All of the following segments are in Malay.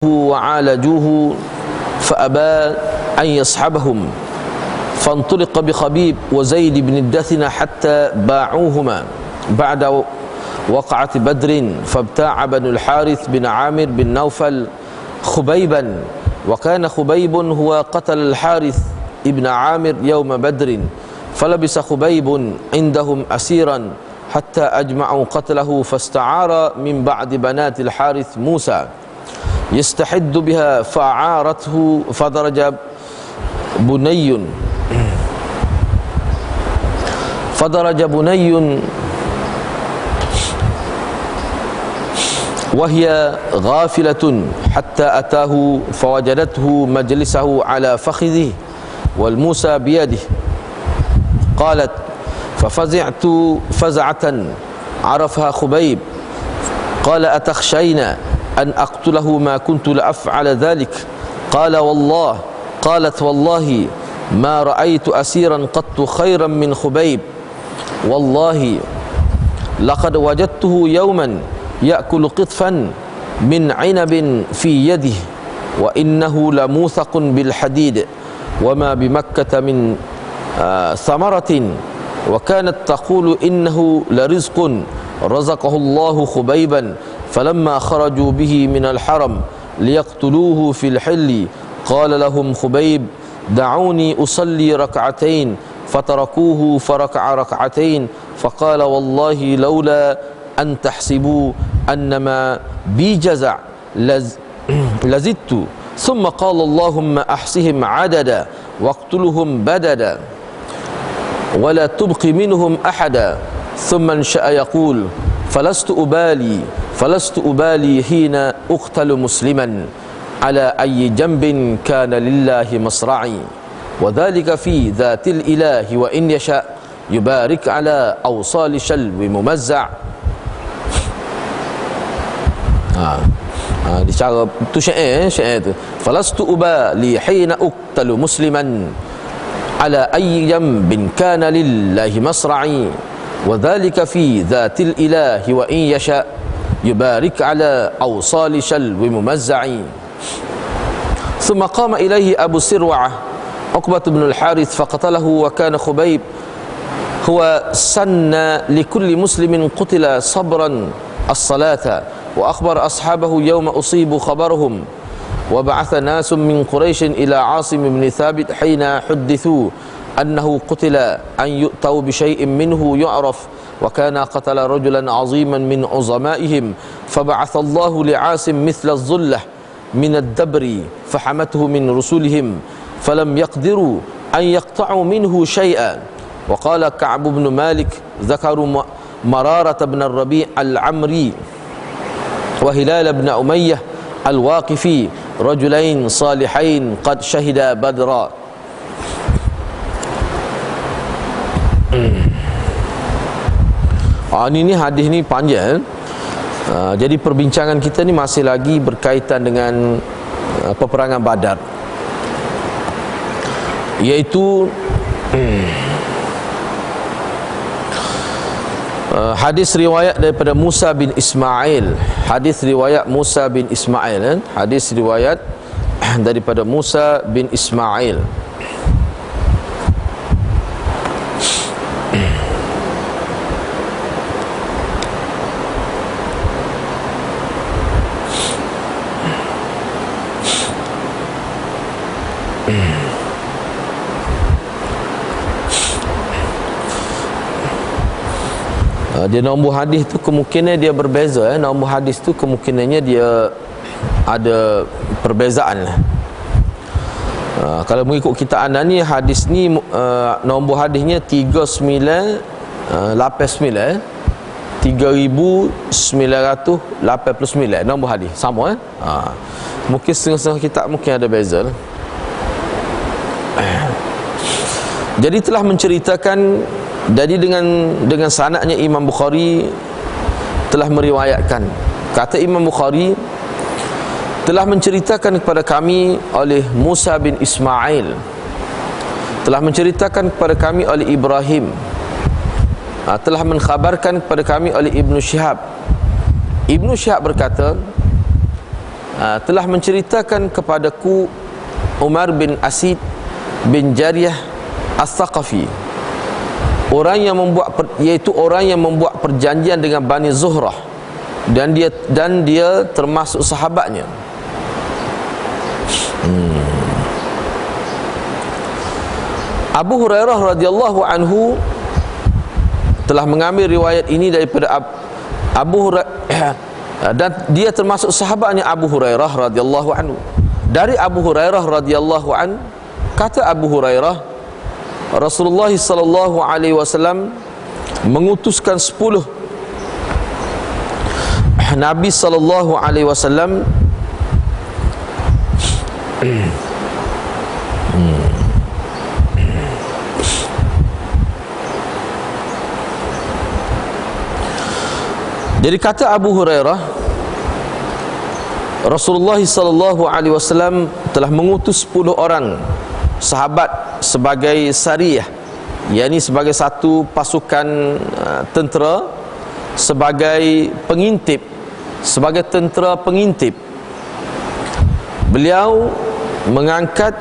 وعالجوه فأبى أن يصحبهم فانطلق بخبيب وزيد بن الدثنة حتى باعوهما بعد وقعة بدر فابتاع بنو الحارث بن عامر بن نوفل خبيبا وكان خبيب هو قتل الحارث ابن عامر يوم بدر فلبس خبيب عندهم أسيرا حتى أجمعوا قتله فاستعار من بعد بنات الحارث موسى يستحد بها فأعارته فدرج بني وهي غافلة حتى أتاه فوجدته مجلسه على فخذه والموسى بيده قالت ففزعت فزعة عرفها خبيب قال أتخشين أن أقتله ما كنت لأفعل ذلك قالت والله ما رأيت أسيرا قط خيرا من خبيب والله لقد وجدته يوما يأكل قطفا من عنب في يده وإنه لموثق بالحديد وما بمكة من ثمرة وكانت تقول إنه لرزق رزقه الله خبيبا فلما خرجوا به من الحرم ليقتلوه في الحل قال لهم خبيب دعوني أصلي ركعتين فتركوه فركع ركعتين فقال والله لولا أن تحسبوا أنما بي جزع لزدت ثم قال اللهم أحصهم عددا واقتلهم بددا ولا تبق منهم أحدا ثم انشأ يقول فلست أبالي حين أقتل مسلما على أي جنب كان لله مصرعي وذلك في ذات الإله وإن يشاء يبارك على أوصال شلو ممزع. Di cara tu syair tu falastu ubali hina uqtalu musliman ala ayyi jambin kana lillahi masra'i wa dhalika fi dhatil ilahi wa in yasha yubarik ala awsali shalwi mumazza'i thumma qama ilayhi abu sirwa'ah Uqbah bin al-Harith faqatalahu wa kana Khubayb huwa sanna likulli muslimin qutila sabran as-salata وأخبر أصحابه يوم أصيبوا خبرهم وبعث ناس من قريش إلى عاصم بن ثابت حين حدثوا أنه قتل أن يؤتوا بشيء منه يعرف وكان قتل رجلا عظيما من عظمائهم فبعث الله لعاصم مثل الظلة من الدبر فحمته من رسلهم فلم يقدروا أن يقطعوا منه شيئا وقال كعب بن مالك ذكروا مرارة بن الربيع العمري وهلال بن أمية الواقفي رجلين صالحين قد شهدا بدرا. Ini hadis ni panjang. Jadi perbincangan kita ni masih lagi berkaitan dengan peperangan Badar, iaitu hadis riwayat daripada Musa bin Ismail. Hadis riwayat Musa bin Ismail, hadis riwayat daripada Musa bin Ismail. Dia nombor hadis tu kemungkinan dia berbeza. Nombor hadis tu kemungkinannya dia ada perbezaan. Kalau mengikut kitab anda ni, hadis ni nombor hadisnya 3989 3989 nombor hadis sama. Mungkin setengah-setengah kitab mungkin ada beza. Jadi telah menceritakan. Jadi dengan sanadnya Imam Bukhari telah meriwayatkan, kata Imam Bukhari telah menceritakan kepada kami oleh Musa bin Ismail, telah menceritakan kepada kami oleh Ibrahim, telah mengkhabarkan kepada kami oleh Ibnu Syihab. Ibnu Syihab berkata, telah menceritakan kepadaku Umar bin Asid bin Jariyah As-Thaqafi, orang yang membuat perjanjian dengan Bani Zuhrah, dan dia termasuk sahabatnya. Abu Hurairah radhiyallahu anhu telah mengambil riwayat ini daripada Abu Hurairah, dan dia termasuk sahabatnya Abu Hurairah radhiyallahu anhu. Dari Abu Hurairah radhiyallahu anhu, kata Abu Hurairah, Rasulullah sallallahu alaihi wasallam mengutuskan 10 Nabi sallallahu alaihi wasallam Jadi kata Abu Hurairah, Rasulullah sallallahu alaihi wasallam telah mengutus 10 orang sahabat sebagai sariyah, yakni sebagai satu pasukan tentera, sebagai pengintip, sebagai tentera pengintip. Beliau mengangkat,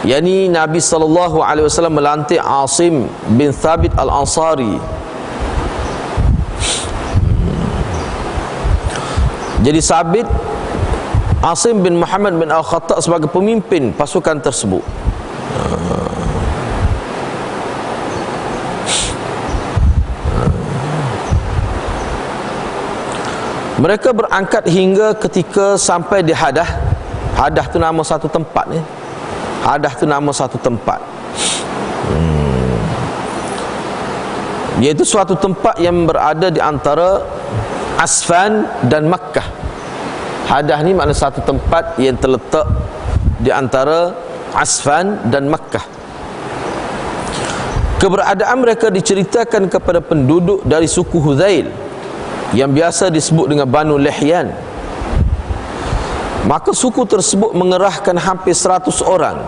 yakni Nabi sallallahu alaihi wasallam melantik Asim bin Thabit Al-Ansari. Jadi Sabit Asim bin Muhammad bin Al-Khattab sebagai pemimpin pasukan tersebut. Mereka berangkat hingga ketika sampai di Hadah. Hadah tu nama satu tempat ni. Hadah tu nama satu tempat. Iaitu suatu tempat yang berada di antara Asfan dan Makkah. Hadah ni makna satu tempat yang terletak di antara Asfan dan Makkah. Keberadaan mereka diceritakan kepada penduduk dari suku Hudzail yang biasa disebut dengan Banu Lihyan. Maka suku tersebut mengerahkan hampir 100 orang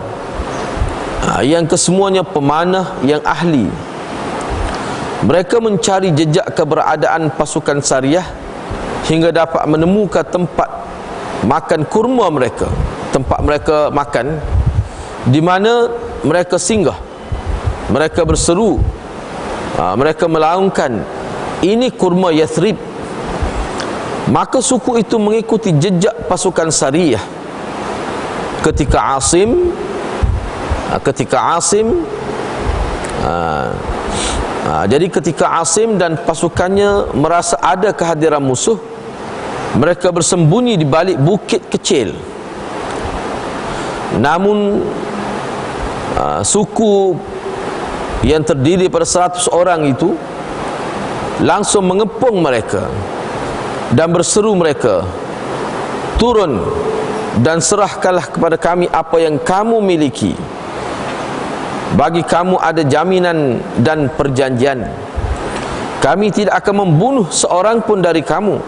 yang kesemuanya pemanah yang ahli. Mereka mencari jejak keberadaan pasukan Sariyah hingga dapat menemukan tempat makan kurma mereka, tempat mereka makan, di mana mereka singgah. Mereka berseru, mereka melaungkan, ini kurma Yathrib. Maka suku itu mengikuti jejak pasukan Sariyah. Ketika Asim jadi ketika Asim dan pasukannya merasa ada kehadiran musuh, mereka bersembunyi di balik bukit kecil. Namun suku yang terdiri pada 100 orang itu langsung mengepung mereka dan berseru mereka, turun dan serahkanlah kepada kami apa yang kamu miliki. Bagi kamu ada jaminan dan perjanjian. Kami tidak akan membunuh seorang pun dari kamu.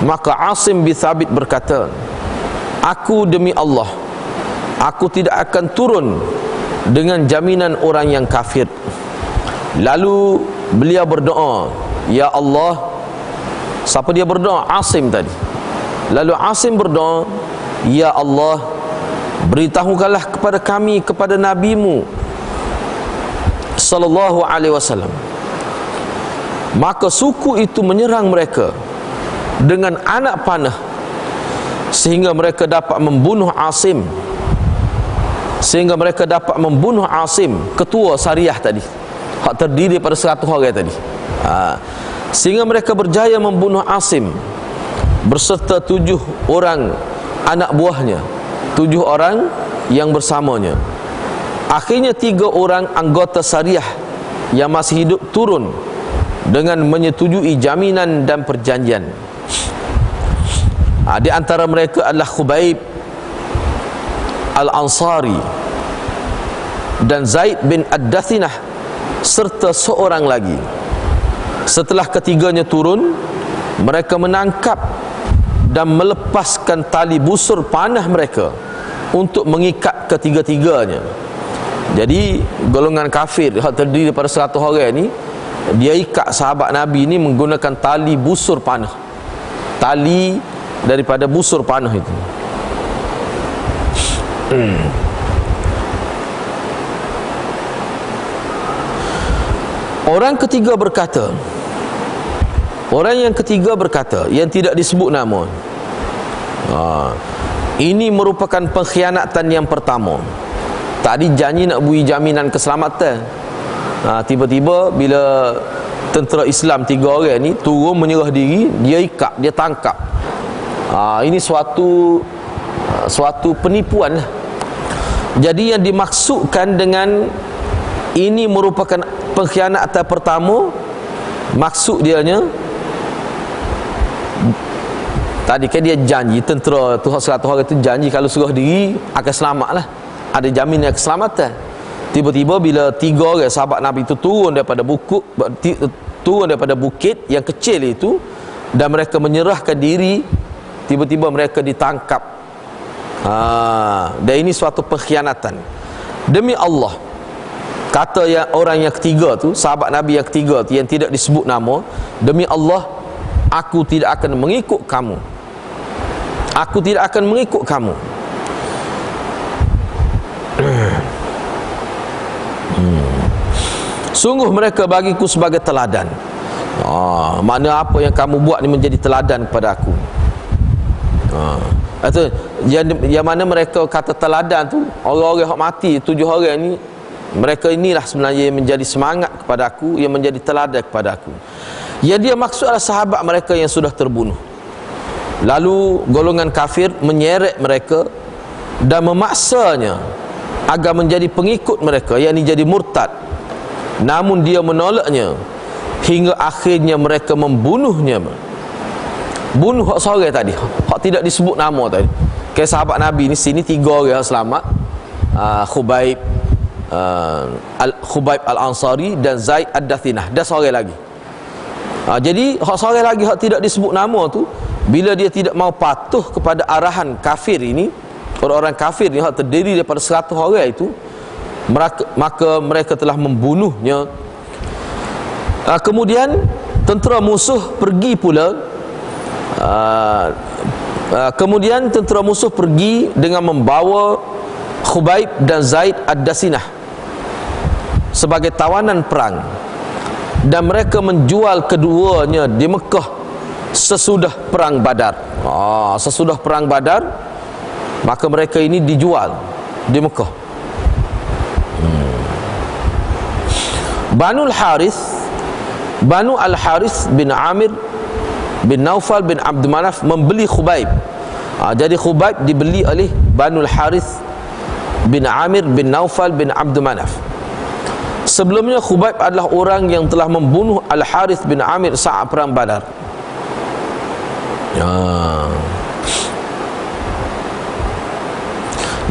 Maka Asim bin Thabit berkata, aku demi Allah, aku tidak akan turun dengan jaminan orang yang kafir. Lalu beliau berdoa, ya Allah. Siapa dia berdoa? Asim tadi. Lalu Asim berdoa, ya Allah, beritahukanlah kepada kami, kepada Nabi-Mu sallallahu alaihi wasallam. Maka suku itu menyerang mereka dengan anak panah sehingga mereka dapat membunuh Asim. Ketua Sariyah tadi, hak terdiri pada 100 orang tadi. Sehingga mereka berjaya membunuh Asim berserta 7 orang anak buahnya, 7 orang yang bersamanya. Akhirnya 3 orang anggota Sariyah yang masih hidup turun dengan menyetujui jaminan dan perjanjian. Di antara mereka adalah Khubaib Al-Ansari dan Zaid bin Ad-Dathinah serta seorang lagi. Setelah ketiganya turun, mereka menangkap dan melepaskan tali busur panah mereka untuk mengikat ketiga-tiganya. Jadi golongan kafir yang terdiri daripada 100 orang ni, dia ikat sahabat Nabi ni menggunakan tali busur panah. Tali daripada busur panah itu. Orang yang ketiga berkata, yang tidak disebut nama, ini merupakan pengkhianatan yang pertama. Tadi janji nak beri jaminan keselamatan, tiba-tiba bila tentera Islam 3 orang ni turun menyerah diri, dia ikat, dia tangkap. Ini suatu penipuan lah. Jadi yang dimaksudkan dengan ini merupakan pengkhianatan pertama, maksud dianya tadi kan dia janji, tentera tu 100 orang tu janji kalau serah diri akan selamat lah, ada jaminan keselamatan. Tiba-tiba bila 3 orang sahabat Nabi itu turun daripada bukit yang kecil itu, dan mereka menyerahkan diri, tiba-tiba mereka ditangkap. Dan ini suatu pengkhianatan. Demi Allah, kata orang yang ketiga tu, sahabat Nabi yang ketiga tu, yang tidak disebut nama, demi Allah, aku tidak akan mengikut kamu. Aku tidak akan mengikut kamu. Sungguh mereka bagiku sebagai teladan. Mana apa yang kamu buat ni menjadi teladan kepada aku. Atau yang mana mereka kata teladan tu, orang-orang yang mati 7 orang ni, mereka inilah sebenarnya yang menjadi semangat kepada aku, yang menjadi teladan kepada aku. Yang dia maksud adalah sahabat mereka yang sudah terbunuh. Lalu golongan kafir menyeret mereka dan memaksanya agar menjadi pengikut mereka, yakni jadi murtad. Namun dia menolaknya hingga akhirnya mereka membunuhnya. Bunuh hak sore tadi, hak tidak disebut nama tadi. Kayak sahabat Nabi ni sini 3 orang selamat, Khubaib Al-Ansari dan Zaid Ad-Dathinah, dan seorang lagi. Jadi hak seorang lagi hak tidak disebut nama tu, bila dia tidak mau patuh kepada arahan kafir ini, orang-orang kafir ni hak terdiri daripada 100 orang itu, maka mereka telah membunuhnya. Kemudian tentera musuh pergi pula. Kemudian tentera musuh pergi dengan membawa Khubaib dan Zaid Ad-Dathinah sebagai tawanan perang, dan mereka menjual keduanya di Mekah sesudah perang Badar. Sesudah perang Badar, maka mereka ini dijual di Mekah. Banu Al-Harith bin Amir bin Naufal bin Abd Manaf membeli Khubaib. Jadi Khubaib dibeli oleh Banu Al-Harith bin Amir bin Naufal bin Abd Manaf. Sebelumnya Khubaib adalah orang yang telah membunuh Al-Harith bin Amir saat perang Badar.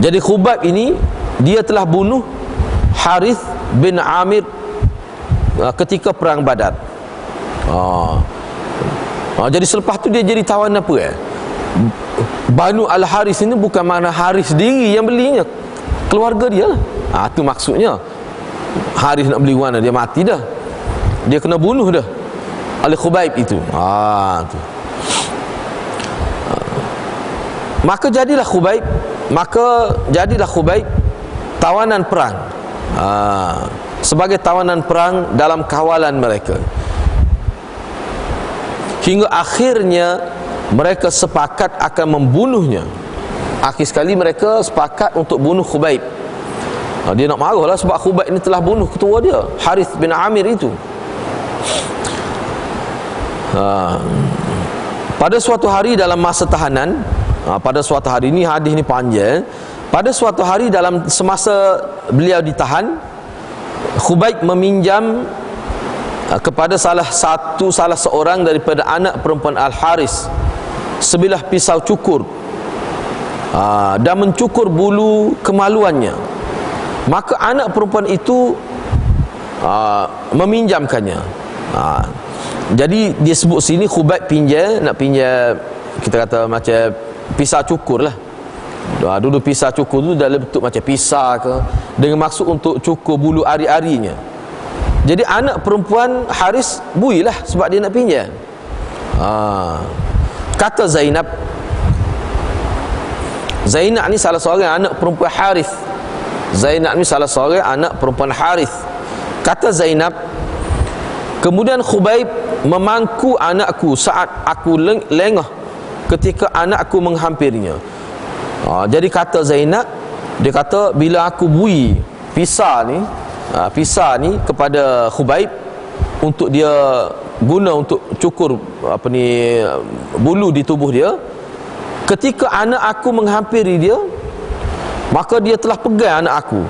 Jadi Khubaib ini dia telah bunuh Harith bin Amir ketika perang Badar. Jadi selepas tu dia jadi tawan apa Banu Al-Harith ini bukan mana Harith sendiri yang belinya, keluarga dia lah. Tu maksudnya Harith nak beli mana, dia mati dah, dia kena bunuh dah oleh Khubaib itu. Tu. Maka jadilah Khubaib tawanan perang, sebagai tawanan perang dalam kawalan mereka, hingga akhirnya mereka sepakat akan membunuhnya. Akhir sekali mereka sepakat untuk bunuh Khubaib. Dia nak marah lah sebab Khubaib ini telah bunuh ketua dia, Harith bin Amir itu. Pada suatu hari dalam masa tahanan, pada suatu hari ini, hadis ni panjang. Pada suatu hari dalam semasa beliau ditahan, Khubaib meminjam kepada salah seorang daripada anak perempuan Al-Haris sebilah pisau cukur, dan mencukur bulu kemaluannya. Maka anak perempuan itu meminjamkannya. Jadi dia sebut sini Khubaib nak pinjam, kita kata macam pisau cukur lah. Dulu pisau cukur tu dalam bentuk macam pisau ke, dengan maksud untuk cukur bulu ari-arinya. Jadi anak perempuan Haris builah sebab dia nak pinjam. Kata Zainab ni salah seorang anak perempuan Harith. Zainab ni salah seorang anak perempuan Harith. Kata Zainab, kemudian Khubaib memangku anakku saat aku lengah ketika anakku menghampirinya. Jadi kata Zainab, dia kata bila aku bui pisah ni kepada Khubaib untuk dia guna untuk cukur bulu di tubuh dia, ketika anak aku menghampiri dia, maka dia telah pegang anak aku.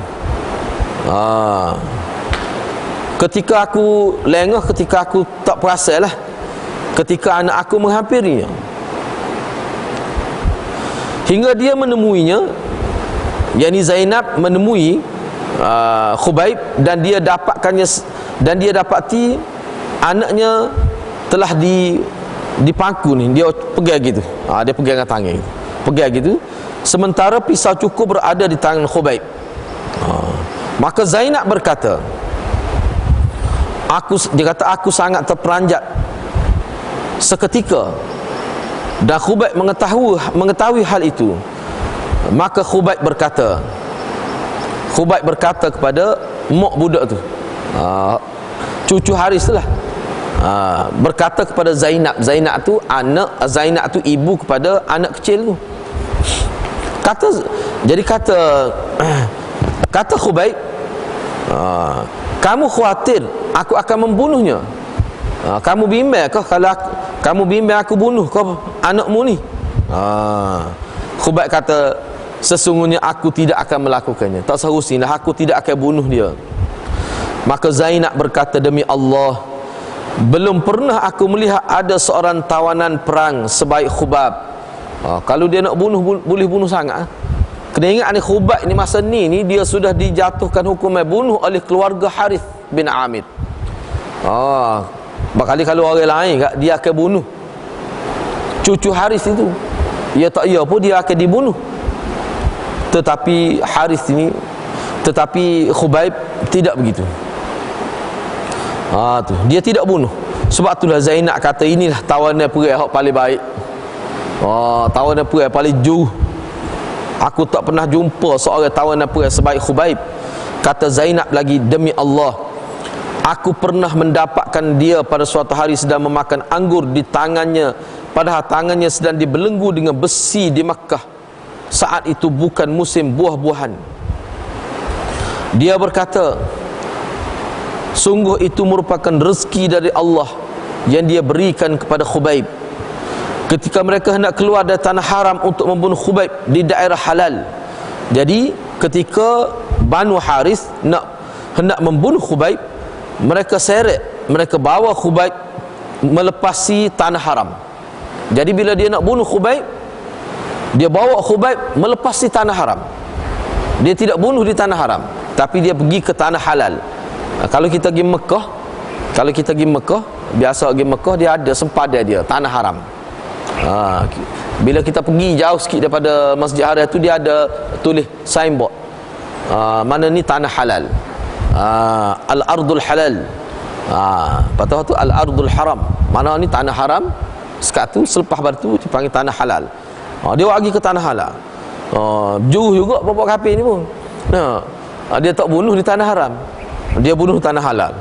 Ketika aku lengah, ketika aku tak perasan lah, ketika anak aku menghampirinya, hingga dia menemuinya, yakni Zainab menemui Khubaib, dan dia dapati anaknya telah dipangku ni, dia pegang gitu. Dia pegang dengan tangan gitu. Pegang gitu. Sementara pisau cukur berada di tangan Khubaib. Maka Zainab berkata, dia kata aku sangat terperanjat seketika, dan Khubaib mengetahui hal itu. Maka Khubaib berkata kepada mak budak tu, cucu Haris tu lah, berkata kepada Zainab. Zainab tu ibu kepada anak kecil tu. Kata Khubaib, kamu khawatir aku akan membunuhnya? Kamu bimbang kah kalau kamu bimbang aku bunuh kau anakmu ni? Khubaib kata, sesungguhnya aku tidak akan melakukannya. Tak seharusnya aku tidak akan bunuh dia. Maka Zainab berkata, demi Allah, belum pernah aku melihat ada seorang tawanan perang sebaik Khubaib. Kalau dia nak bunuh, boleh bunuh sangat. Kena ingat ni, Khubaib ni masa ni dia sudah dijatuhkan hukuman bunuh oleh keluarga Harith bin Amir. Bakal kalau orang lain dia akan bunuh cucu Harith itu, ia tak ia pun dia akan dibunuh. Tetapi Khubaib tidak begitu. Dia tidak bunuh. Sebab itulah Zainab kata, inilah tawanan perang yang paling baik. Tawanan perang paling jauh. Aku tak pernah jumpa seorang tawanan perang sebaik Khubaib. Kata Zainab lagi, demi Allah, aku pernah mendapatkan dia pada suatu hari sedang memakan anggur di tangannya, padahal tangannya sedang dibelenggu dengan besi di Makkah. Saat itu bukan musim buah-buahan. Dia berkata, sungguh itu merupakan rezeki dari Allah yang dia berikan kepada Khubaib. Ketika mereka hendak keluar dari tanah haram untuk membunuh Khubaib di daerah halal. Jadi ketika Banu Harith hendak membunuh Khubaib, mereka seret, mereka bawa Khubaib melepasi tanah haram. Jadi bila dia nak bunuh Khubaib, dia bawa Khubaib melepasi tanah haram. Dia tidak bunuh di tanah haram, tapi dia pergi ke tanah halal. Kalau kita pergi Mekah, biasa pergi Mekah, dia ada sempadan dia tanah haram. Bila kita pergi jauh sikit daripada Masjid Haram tu, dia ada tulis signboard, mana ni tanah halal, al-ardul halal. Patut tu al-ardul haram, mana ni tanah haram. Sekat tu selepas batu dipanggil tanah halal. Dia pergi ke tanah halal. Jauh juga bapak kafir ni pun. Dia tak bunuh di tanah haram, dia bunuh tanah halal.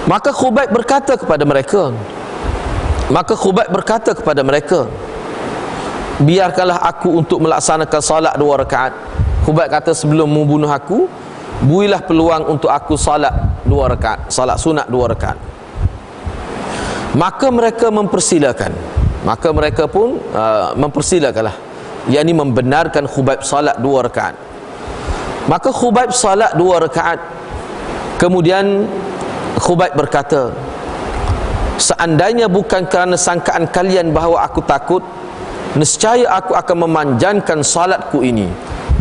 Maka Khubaib berkata kepada mereka, biarkanlah aku untuk melaksanakan salat 2 rakaat. Khubaib kata, sebelum membunuh aku, builah peluang untuk aku salat 2 rakaat, salat sunat 2 rakaat. Maka mereka pun mempersilakanlah, yakni membenarkan Khubaib salat 2 rakaat. Maka Khubaib salat 2 rakaat. Kemudian Khubaib berkata, seandainya bukan kerana sangkaan kalian bahawa aku takut, nescaya aku akan memanjangkan salatku ini.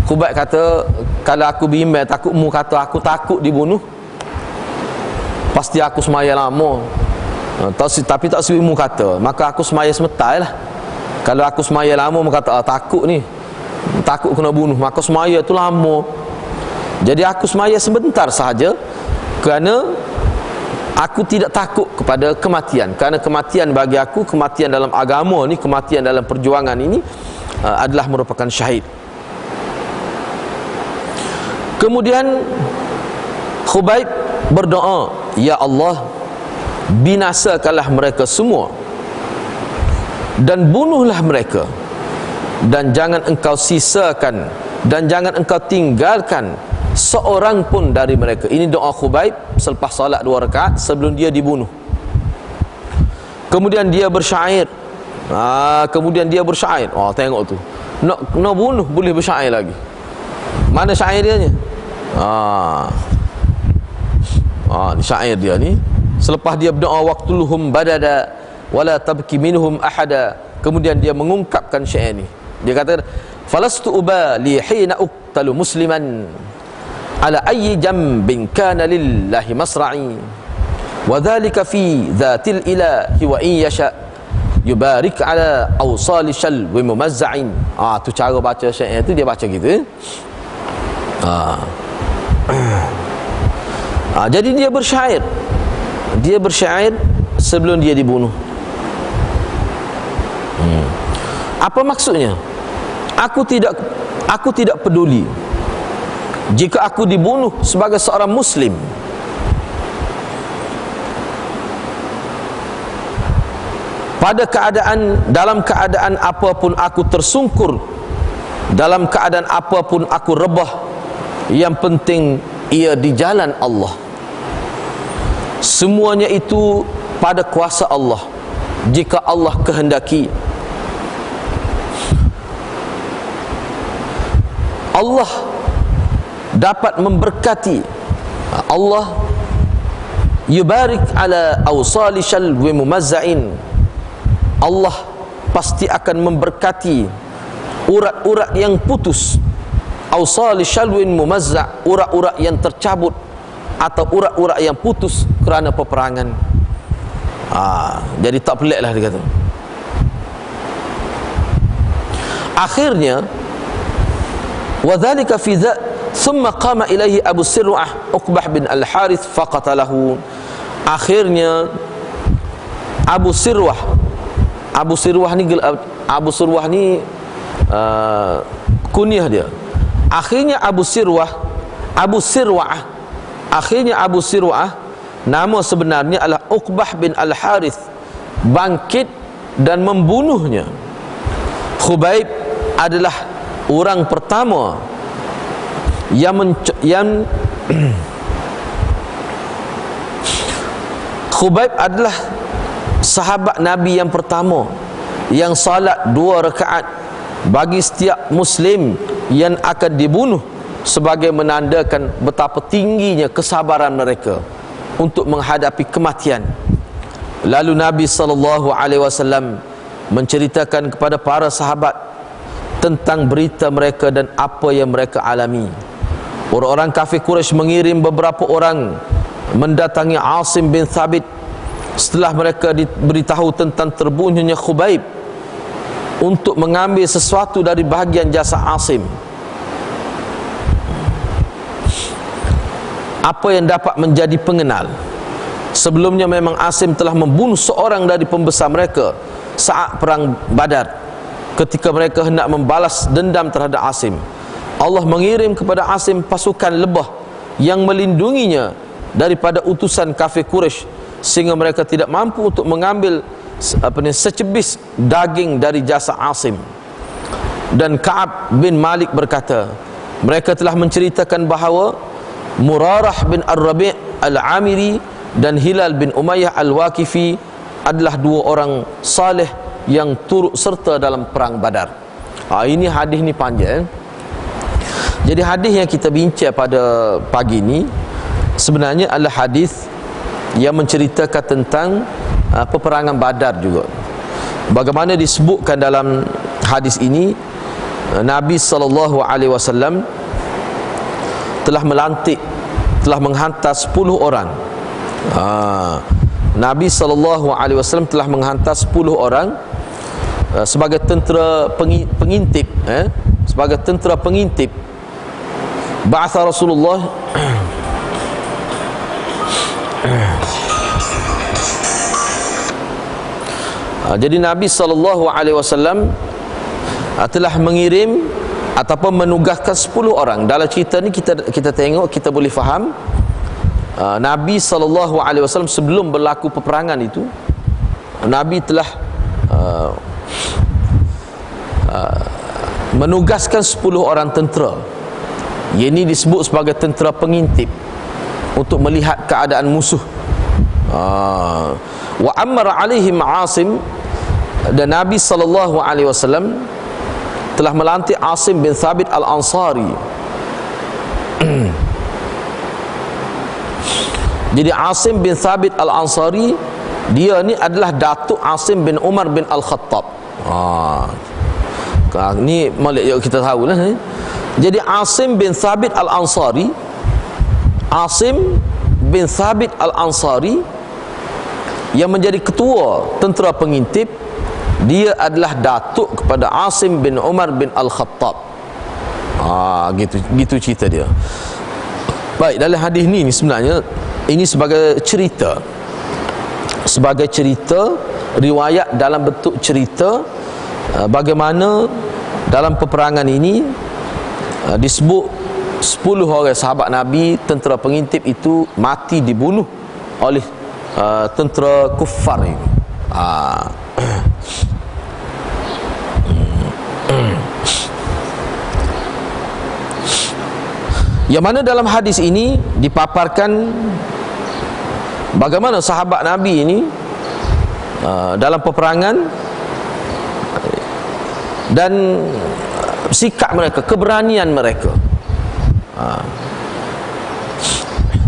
Khubaib kata, kalau aku bimbang takutmu kata aku takut dibunuh, pasti aku semaya lama. Tapi tak sewimu kata, maka aku semaya semetai lah. Kalau aku semaya lama, mereka kata takut ni, takut kena bunuh, maka semaya tu lama. Jadi aku semaya sebentar sahaja, kerana Aku tidak takut kepada kematian, kerana kematian bagi aku, kematian dalam agama ni, kematian dalam perjuangan ini adalah merupakan syahid. Kemudian Khubaib berdoa, ya Allah, binasakanlah mereka semua dan bunuhlah mereka, dan jangan engkau sisakan dan jangan engkau tinggalkan seorang pun dari mereka. Ini doa Khubaib selepas salat 2 rakaat sebelum dia dibunuh. Kemudian dia bersyair. Tengok tu, nak bunuh boleh bersyair lagi. Mana syair dia ni? Ni syair dia ni. Selepas dia berdoa, waqtuluhum badada wala tabki minhum ahada, kemudian dia mengungkapkan syair ni. Dia kata, falastu ubali hina uqtalu musliman ala ayyi jambin kana lillahi masra'i wa dhalika fi dhatil ilahi wa in yasha yubarik ala awsali shalwi mumazza'in. Tu cara baca syair tu, dia baca gitu. Jadi dia bersyair sebelum dia dibunuh. Apa maksudnya? Aku tidak peduli jika aku dibunuh sebagai seorang muslim. Dalam keadaan apapun aku tersungkur, dalam keadaan apapun aku rebah, yang penting ia di jalan Allah. Semuanya itu pada kuasa Allah, jika Allah kehendaki. Allah dapat memberkati, Allah yubarik ala awsali shalwi mumazza'in, Allah pasti akan memberkati urat-urat yang putus. Awsali shalwin mumazza', urat-urat yang tercabut atau urat-urat yang putus kerana peperangan. Jadi tak pelik lah dia kata. Akhirnya وذلك في ذا ثم قام إليه أبو سروة Uqbah bin Al-Harith faqatalahu. Akhirnya Abu Sirwah ni kunyah dia. Akhirnya Abu Sirwah, nama sebenarnya adalah Uqbah bin Al-Harith, bangkit dan membunuhnya. Khubaib adalah orang pertama Khubaib adalah sahabat Nabi yang pertama yang salat 2 rakaat bagi setiap muslim yang akan dibunuh, sebagai menandakan betapa tingginya kesabaran mereka untuk menghadapi kematian. Lalu Nabi SAW menceritakan kepada para sahabat tentang berita mereka dan apa yang mereka alami. Orang-orang kafir Quraisy mengirim beberapa orang mendatangi Asim bin Thabit setelah mereka diberitahu tentang terbunuhnya Khubaib, untuk mengambil sesuatu dari bahagian jasad Asim. Apa yang dapat menjadi pengenal, sebelumnya memang Asim telah membunuh seorang dari pembesar mereka saat perang Badar, ketika mereka hendak membalas dendam terhadap Asim. Allah mengirim kepada Asim pasukan lebah yang melindunginya daripada utusan kafir Quraisy, sehingga mereka tidak mampu untuk mengambil secebis daging dari jasad Asim. Dan Ka'ab bin Malik berkata, mereka telah menceritakan bahawa Murarah bin Ar-Rabi' Al-Amiri dan Hilal bin Umayyah Al-Waqifi adalah 2 orang saleh yang turut serta dalam perang Badar. Ini hadis ni panjang. Jadi hadis yang kita bincang pada pagi ni sebenarnya adalah hadis yang menceritakan tentang peperangan Badar juga. Bagaimana disebutkan dalam hadis ini, Nabi SAW telah menghantar 10 orang. Nabi SAW telah menghantar 10 orang sebagai tentera pengintip, sebagai tentera pengintip. Ba'atha Rasulullah Jadi Nabi SAW telah mengirim ataupun menugaskan 10 orang. Dalam cerita ni kita tengok, kita boleh faham Nabi SAW sebelum berlaku peperangan itu, Nabi telah menugaskan 10 orang tentera. Ini disebut sebagai tentera pengintip untuk melihat keadaan musuh. Wa amara alaihim Asim, dan Nabi SAW telah melantik Asim bin Thabit Al-Ansari. Jadi Asim bin Thabit Al-Ansari, dia ni adalah datuk Asim bin Umar bin Al-Khattab. Ni malik kita tahu lah. Jadi Asim bin Thabit Al-Ansari, Asim bin Thabit Al-Ansari yang menjadi ketua tentera pengintip, dia adalah datuk kepada Asim bin Umar bin Al-Khattab. Gitu cerita dia. Baik, dalam hadis ni sebenarnya ini sebagai cerita, riwayat dalam bentuk cerita, bagaimana dalam peperangan ini disebut 10 orang sahabat Nabi, tentera pengintip itu mati dibunuh oleh tentera kuffar ini. Yang mana dalam hadis ini dipaparkan bagaimana sahabat Nabi ini dalam peperangan dan sikap mereka, keberanian mereka.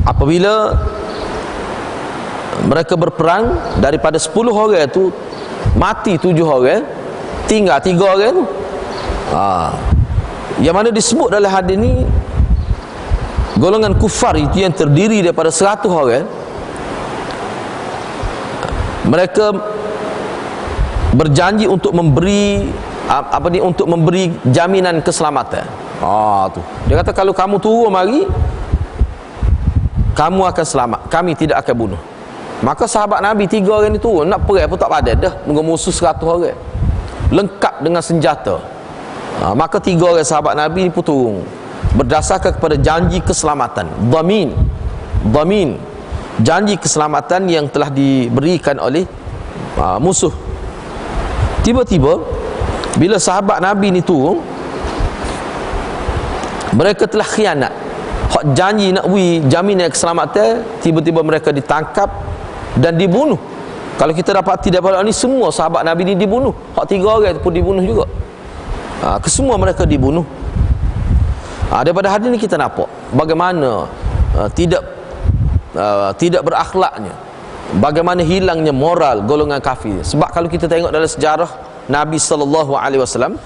Apabila mereka berperang, daripada 10 orang itu mati 7 orang, tinggal 3 orang tu. Yang mana disebut dalam hadis ni, golongan kufar itu yang terdiri daripada 100 orang, mereka berjanji untuk memberi untuk memberi jaminan keselamatan. Tu dia kata, kalau kamu turun mari, kamu akan selamat, kami tidak akan bunuh. Maka sahabat Nabi 3 orang ni turun, nak perang pun tak padat dah, musuh 100 orang lengkap dengan senjata. Maka 3 orang sahabat Nabi ni pun turun berdasarkan kepada janji keselamatan, dhamin, janji keselamatan yang telah diberikan oleh musuh. Tiba-tiba bila sahabat Nabi ni turun, mereka telah khianat hak janji nak beri jaminan keselamatan. Tiba-tiba mereka ditangkap dan dibunuh. Kalau kita dapati daripada ni, semua sahabat Nabi ni dibunuh. Hak 3 orang pun dibunuh juga. Kesemua mereka dibunuh. Daripada hadis ni kita nampak bagaimana tidak berakhlaknya, bagaimana hilangnya moral golongan kafir. Sebab kalau kita tengok dalam sejarah Nabi SAW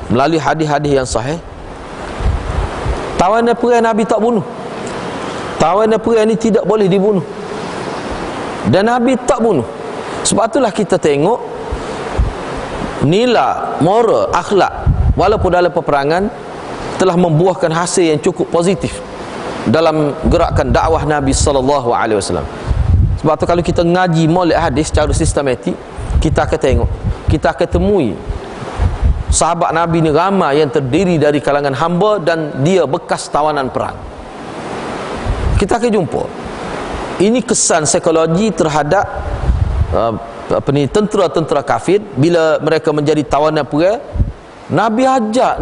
melalui hadis-hadis yang sahih, tawanan perang Nabi tak bunuh. Tawanan perang ni tidak boleh dibunuh, dan Nabi tak bunuh. Sebab itulah kita tengok nilai moral, akhlak, walaupun dalam peperangan telah membuahkan hasil yang cukup positif dalam gerakan dakwah Nabi SAW. Sebab tu kalau kita ngaji molek hadis secara sistematik, kita akan tengok, kita akan temui sahabat Nabi ni ramai yang terdiri dari kalangan hamba dan dia bekas tawanan perang. Kita akan jumpa ini kesan psikologi terhadap tentera-tentera kafir. Bila mereka menjadi tawanan perang, Nabi ajak,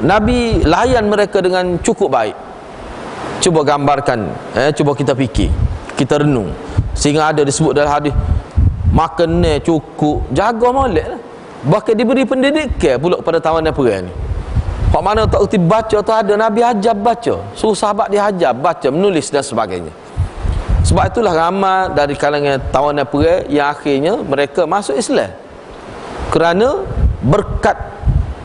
Nabi layan mereka dengan cukup baik. Cuba gambarkan, cuba kita fikir, kita renung, sehingga ada disebut dalam hadis, makan cukup, jaga molek lah. Bahkan diberi pendidikan pula kepada tawanan perang ni. Hak mana tak erti baca tu ada, Nabi ajar baca, suruh sahabat dia ajar baca, menulis dan sebagainya. Sebab itulah ramai dari kalangan tawanan perang yang akhirnya mereka masuk Islam, kerana berkat,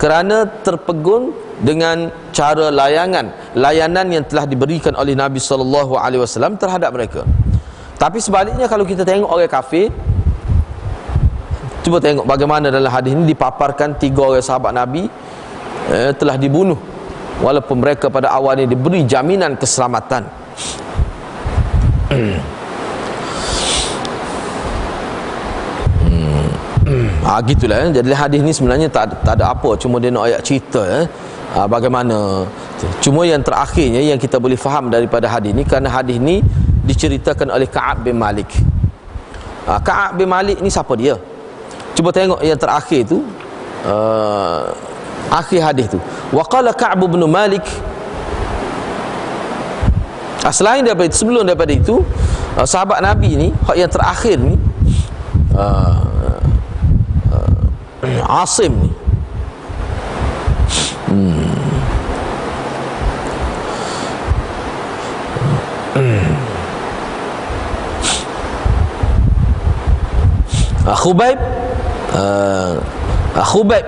kerana terpegun dengan cara layanan yang telah diberikan oleh Nabi SAW terhadap mereka. Tapi sebaliknya, kalau kita tengok orang kafir, cuba tengok bagaimana dalam hadis ini dipaparkan 3 orang sahabat Nabi telah dibunuh, walaupun mereka pada awalnya diberi jaminan keselamatan. Gitulah. Jadi hadis ni sebenarnya tak ada apa, cuma dia nak ayat cerita bagaimana. Cuma yang terakhirnya yang kita boleh faham daripada hadis ni, kerana hadis ni diceritakan oleh Ka'ab bin Malik. Ka'ab bin Malik ni siapa dia? Cuba tengok yang terakhir tu, akhir hadis tu. Wa qala Ka'ab bin Malik, selain daripada itu, sebelum daripada itu, sahabat Nabi ni, yang terakhir ni, Asim ni, Khubaib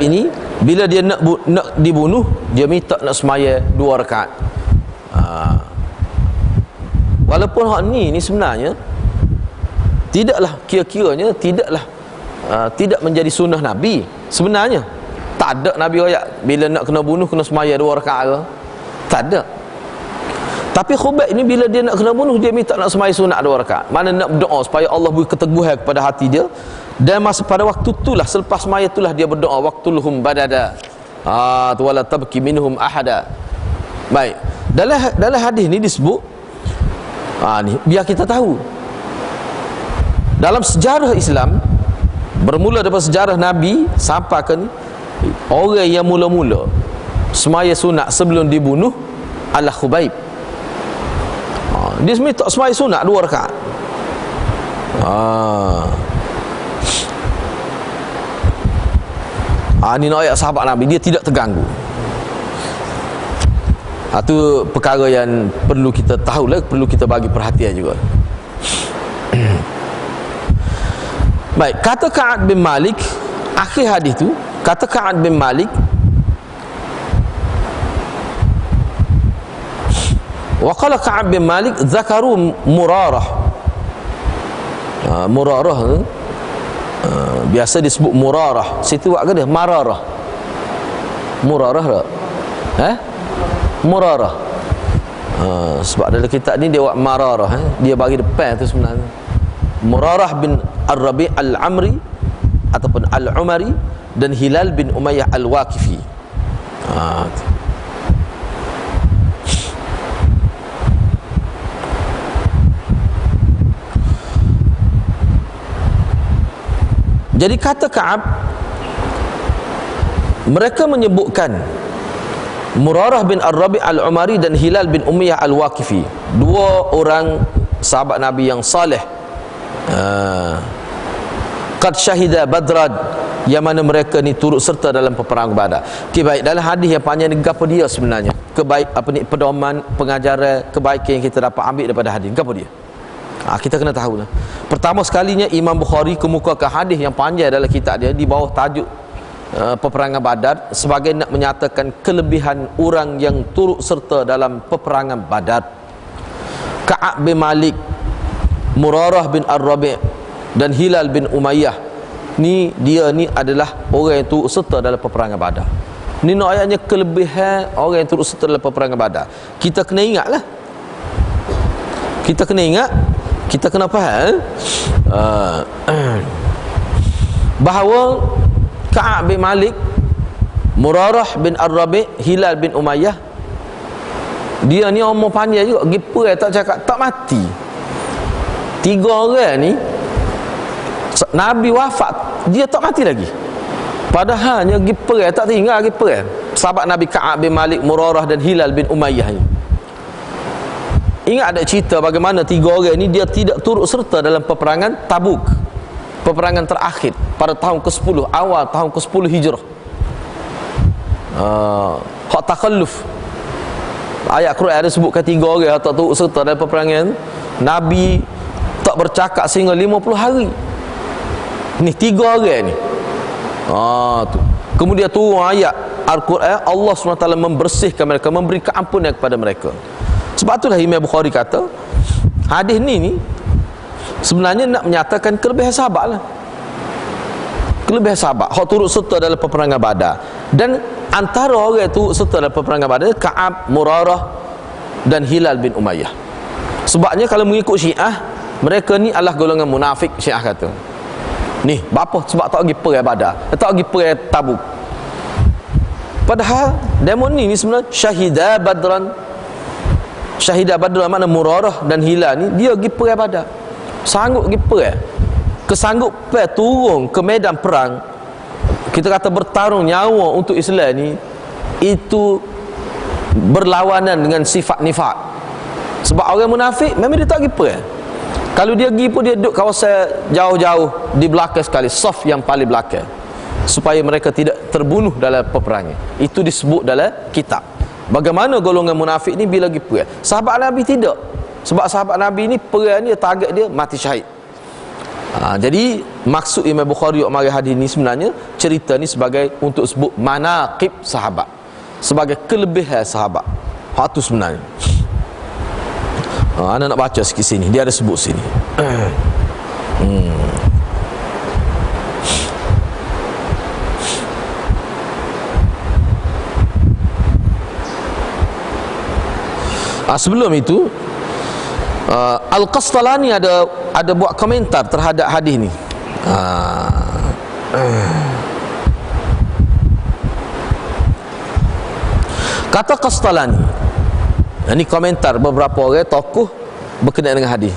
ini bila dia nak dibunuh, dia minta nak semaya 2 rakaat. Walaupun hak ni sebenarnya tidaklah, kira-kiranya tidak menjadi sunnah Nabi. Sebenarnya tak ada Nabi ayat bila nak kena bunuh kena semaya 2 rakaat ke, tak ada. Tapi Khubaib ni bila dia nak kena bunuh, dia minta nak semaya sunat 2 rakaat. Mana nak berdoa supaya Allah beri keteguhan kepada hati dia. Dan masa pada waktu itulah, selepas semaya itulah dia berdoa, waqtulhum badada wala tabki minhum ahada. Baik, dalam hadis ni disebut, ni biar kita tahu dalam sejarah Islam, bermula daripada sejarah Nabi sampai ke ni, orang yang mula-mula semaya sunat sebelum dibunuh adalah Khubaib. Dia minta semaya sunat 2 rakaat. Ni nak ayat sahabat Nabi, dia tidak terganggu. Itu perkara yang perlu kita tahu lah, perlu kita bagi perhatian juga. Baik, kata Ka'ab bin Malik, akhir hadis tu, kata Ka'ab bin Malik, wa qala Ka'ab bin Malik zakaru Murarah. Murarah biasa disebut Murarah. Situ buat ke dia? Mararah. Murarah tak? Murarah. Sebab dalam kitab ni dia buat Mararah, dia bagi depan tu sebenarnya. Murarah bin Ar-Rabi' Al-Amri ataupun Al-Umari dan Hilal bin Umayyah Al-Waqifi. Jadi kata Ka'ab, mereka menyebutkan Murarah bin Ar-Rabi' Al-Umari dan Hilal bin Umayyah Al-Waqifi, 2 orang sahabat Nabi yang saleh, qad syahida Badran, yang mana mereka ni turut serta dalam peperangan Badar. Baik, dalam hadis yang panjang ni, apa dia sebenarnya pedoman, pengajaran, kebaikan yang kita dapat ambil daripada hadis, apa dia? Kita kena tahu lah. Pertama sekalinya, Imam Bukhari kemukakan hadis yang panjang dalam kitab dia di bawah tajuk peperangan Badar sebagai nak menyatakan kelebihan orang yang turut serta dalam peperangan Badar. Ka'ab bin Malik, Murarah bin Ar-Rabi' dan Hilal bin Umayyah ni, dia ni adalah orang yang turut serta dalam peperangan Badar. Ni nak ayatnya kelebihan orang yang turut serta dalam peperangan Badar. Kita kena ingat lah, kita kena ingat, kita kena faham bahawa Ka'ab bin Malik, Murarah bin Ar-Rabi', Hilal bin Umayyah, dia ni umur panjang juga, giper tak cakap tak mati. 3 orang ni Nabi wafat, dia tak mati lagi. Padahalnya giper tak tinggal, giper sahabat Nabi Ka'ab bin Malik, Murarah dan Hilal bin Umayyah ni. Ingat ada cerita bagaimana 3 orang ni dia tidak turut serta dalam peperangan Tabuk, peperangan terakhir pada tahun ke-10, awal tahun ke-10 Hijrah. Hak takhalluf. Ayat Quran ada sebutkan 3 orang tak turut serta dalam peperangan. Nabi tak bercakap sehingga 50 hari. Ni 3 orang ni. Tu. Kemudian turun ayat Al-Quran, Allah SWT membersihkan mereka, memberi keampunan kepada mereka. Sebab itulah Imam Bukhari kata hadis ni sebenarnya nak menyatakan kelebihan sahabat lah. Kelebihan sahabat hak turut serta dalam peperangan Badar. Dan antara orang yang turut serta dalam peperangan Badar, Ka'ab, Murarah dan Hilal bin Umayyah. Sebabnya kalau mengikut Syiah, mereka ni adalah golongan munafik, Syiah kata. Ni, apa? Sebab tak pergi perang Badar, tak pergi perang Tabuk. Padahal demon ni sebenarnya syahidah Badran. Syahidah Badran makna Murarah dan Hilal ni dia pergi perang Badar. Sanggup pergi perang. Kesanggupan turun ke medan perang, kita kata bertarung nyawa untuk Islam ni, itu berlawanan dengan sifat nifak. Sebab orang munafik memang dia tak pergi perang. Kalau dia pergi pun dia duduk kawasan jauh-jauh di belakang sekali, saf yang paling belakang, supaya mereka tidak terbunuh dalam peperangan. Itu disebut dalam kitab. Bagaimana golongan munafik ni bila pergi perang? Sahabat Nabi tidak. Sebab sahabat Nabi ni perang ni target dia mati syahid. Jadi maksud Imam Bukhari mari hadis ni sebenarnya cerita ni sebagai untuk sebut manaqib sahabat, sebagai kelebihan sahabat. Hak tu sebenarnya. Ana nak baca sikit sini, dia ada sebut sini. Sebelum itu Al-Qastalani ada buat komentar terhadap hadis ni. Kata Qastalani, ini komentar beberapa orang tokoh berkenaan dengan hadis.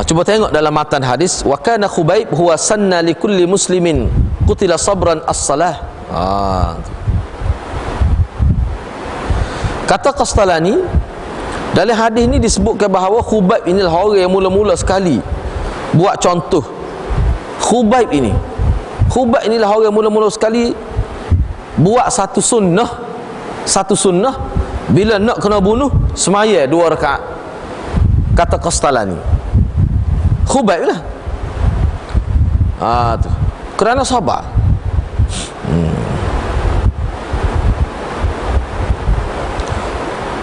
Cuba tengok dalam matan hadis, wa kana Khubayb huwa sanna li kulli muslimin qutila sabran as-salah. Kata Qastalani, dalam hadis ni disebutkan bahawa Khubayb inilah orang yang mula-mula sekali buat contoh. Khubayb inilah orang yang mula-mula sekali buat satu sunnah bila nak kena bunuh semaya 2 rakaat. Kata Qastalani, Khubayb lah. Tu kerana sabar.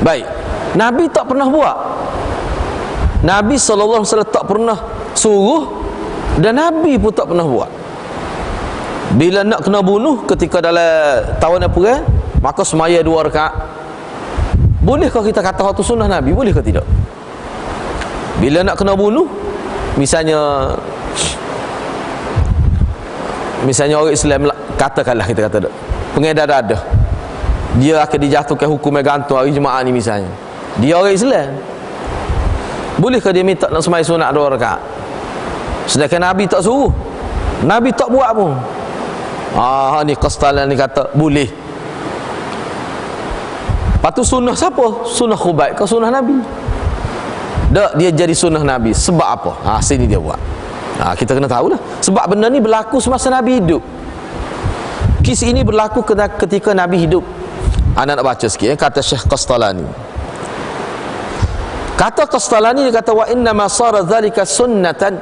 Baik, Nabi tak pernah buat. Nabi SAW tak pernah suruh, dan Nabi pun tak pernah buat. Bila nak kena bunuh ketika dalam tawanan perang, maka semaya 2 rakaat. Bolehkah kita kata itu sunnah Nabi? Boleh ke tidak? Bila nak kena bunuh, misalnya orang Islam, katakanlah kita kata pengedar dadah, dia akan dijatuhkan hukuman gantung hari Jumaat ni misalnya. Dia orang Islam, bolehkah dia minta nak sembahyang sunat 2 rakaat? Sedangkan Nabi tak suruh, Nabi tak buat pun. Ni Qastalani kata boleh. Lepas tu sunnah siapa? Sunnah Khubayb ke sunnah Nabi? Tak, dia jadi sunnah Nabi. Sebab apa? Sini dia buat. Kita kena tahulah. Sebab benda ni berlaku semasa Nabi hidup. Kisah ini berlaku ketika Nabi hidup. Anda nak baca sikit, kata Syekh Qastalani. Kata Qastalani, dia kata wa inna ma sara dhalika sunnatan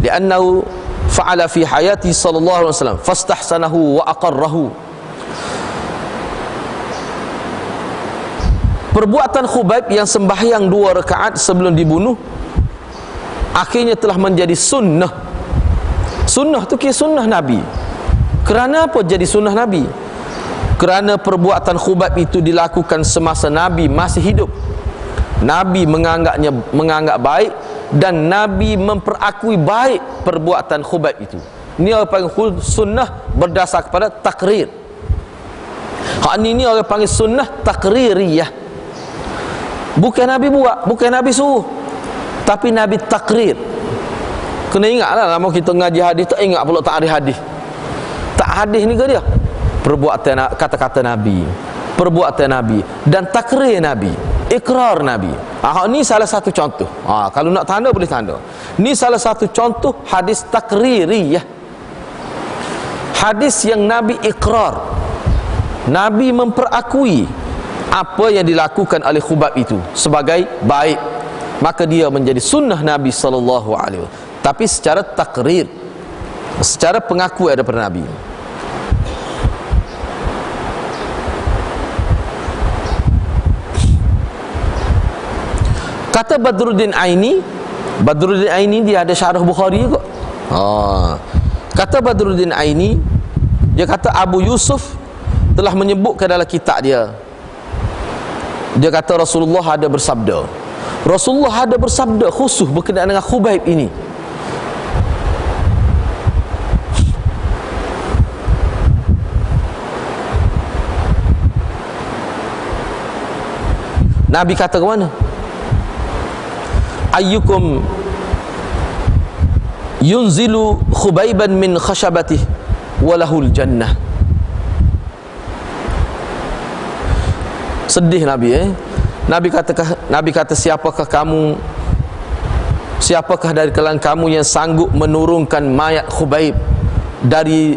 li'annahu fa'ala fi hayati sallallahu alaihi wasallam fastahsanahu wa aqarrahu. Perbuatan Khubayb yang sembahyang 2 rakaat sebelum dibunuh akhirnya telah menjadi sunnah. Sunnah tu kira sunnah Nabi. Kerana apa jadi sunnah Nabi? Kerana perbuatan Khubayb itu dilakukan semasa Nabi masih hidup. Nabi menganggap baik, dan Nabi memperakui baik perbuatan Khubayb itu. Ini orang panggil sunnah berdasar kepada takrir. Ini orang panggil sunnah takririyah. Bukan Nabi buat, bukan Nabi suruh, tapi Nabi takrir. Kena ingatlah, lama kita ngaji hadis tak ingat pula tak ada hadis. Tak hadis ni ke dia? Perbuatan, kata-kata Nabi, perbuatan Nabi, dan takrir Nabi, ikrar Nabi. Ini salah satu contoh. Kalau nak tanda boleh tanda. Ini salah satu contoh hadis takririyah. Hadis yang Nabi ikrar, Nabi memperakui apa yang dilakukan oleh Khubayb itu sebagai baik, maka dia menjadi sunnah Nabi sallallahu alaihi wasallam. Tapi secara takrir, secara pengakuan daripada Nabi. Kata Badruddin Aini, Badruddin Aini dia ada syarah Bukhari juga. Kata Badruddin Aini, dia kata Abu Yusuf telah menyebutkan dalam kitab dia. Dia kata Rasulullah ada bersabda, Rasulullah ada bersabda khusus berkenaan dengan Khubaib ini. Nabi kata ke mana? Ayyukum yunzilu Khubaiban min khashabatih walahul jannah. Sedih Nabi Nabi kata siapakah dari kalangan kamu yang sanggup menurunkan mayat Khubaib dari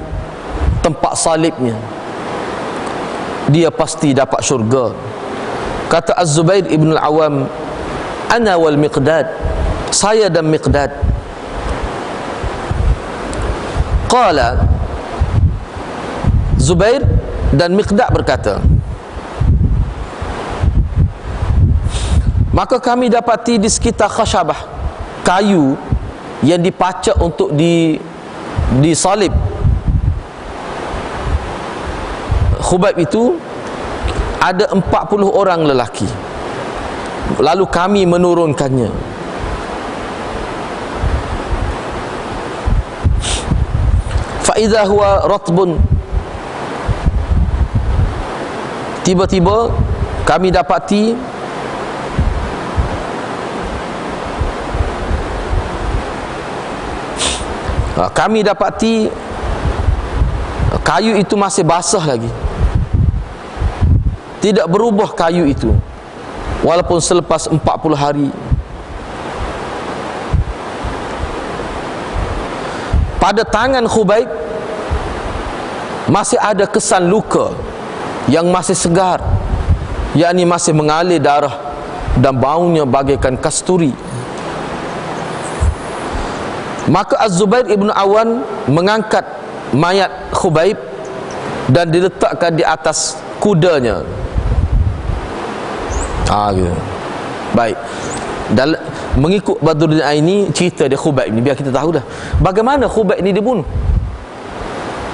tempat salibnya, dia pasti dapat syurga. Kata Az-Zubair ibn al-Awam, ana wal Miqdad, saya dan Miqdad. Qala, Zubair dan Miqdad berkata, maka kami dapati di sekitar khashabah, kayu yang dipacak untuk disalib Khubaib itu, ada 40 orang lelaki. Lalu kami menurunkannya. Fa idza huwa ratbun, tiba-tiba kami dapati kayu itu masih basah lagi, tidak berubah kayu itu walaupun selepas 40 hari. Pada tangan Khubaib masih ada kesan luka yang masih segar, yakni masih mengalir darah dan baunya bagaikan kasturi. Maka Az-Zubair ibn Awan mengangkat mayat Khubaib dan diletakkan di atas kudanya. Gitu. Baik. Mengikut Badruddin Aini, cerita dia Khubaib ni, biar kita tahu dah bagaimana Khubaib ni dibunuh.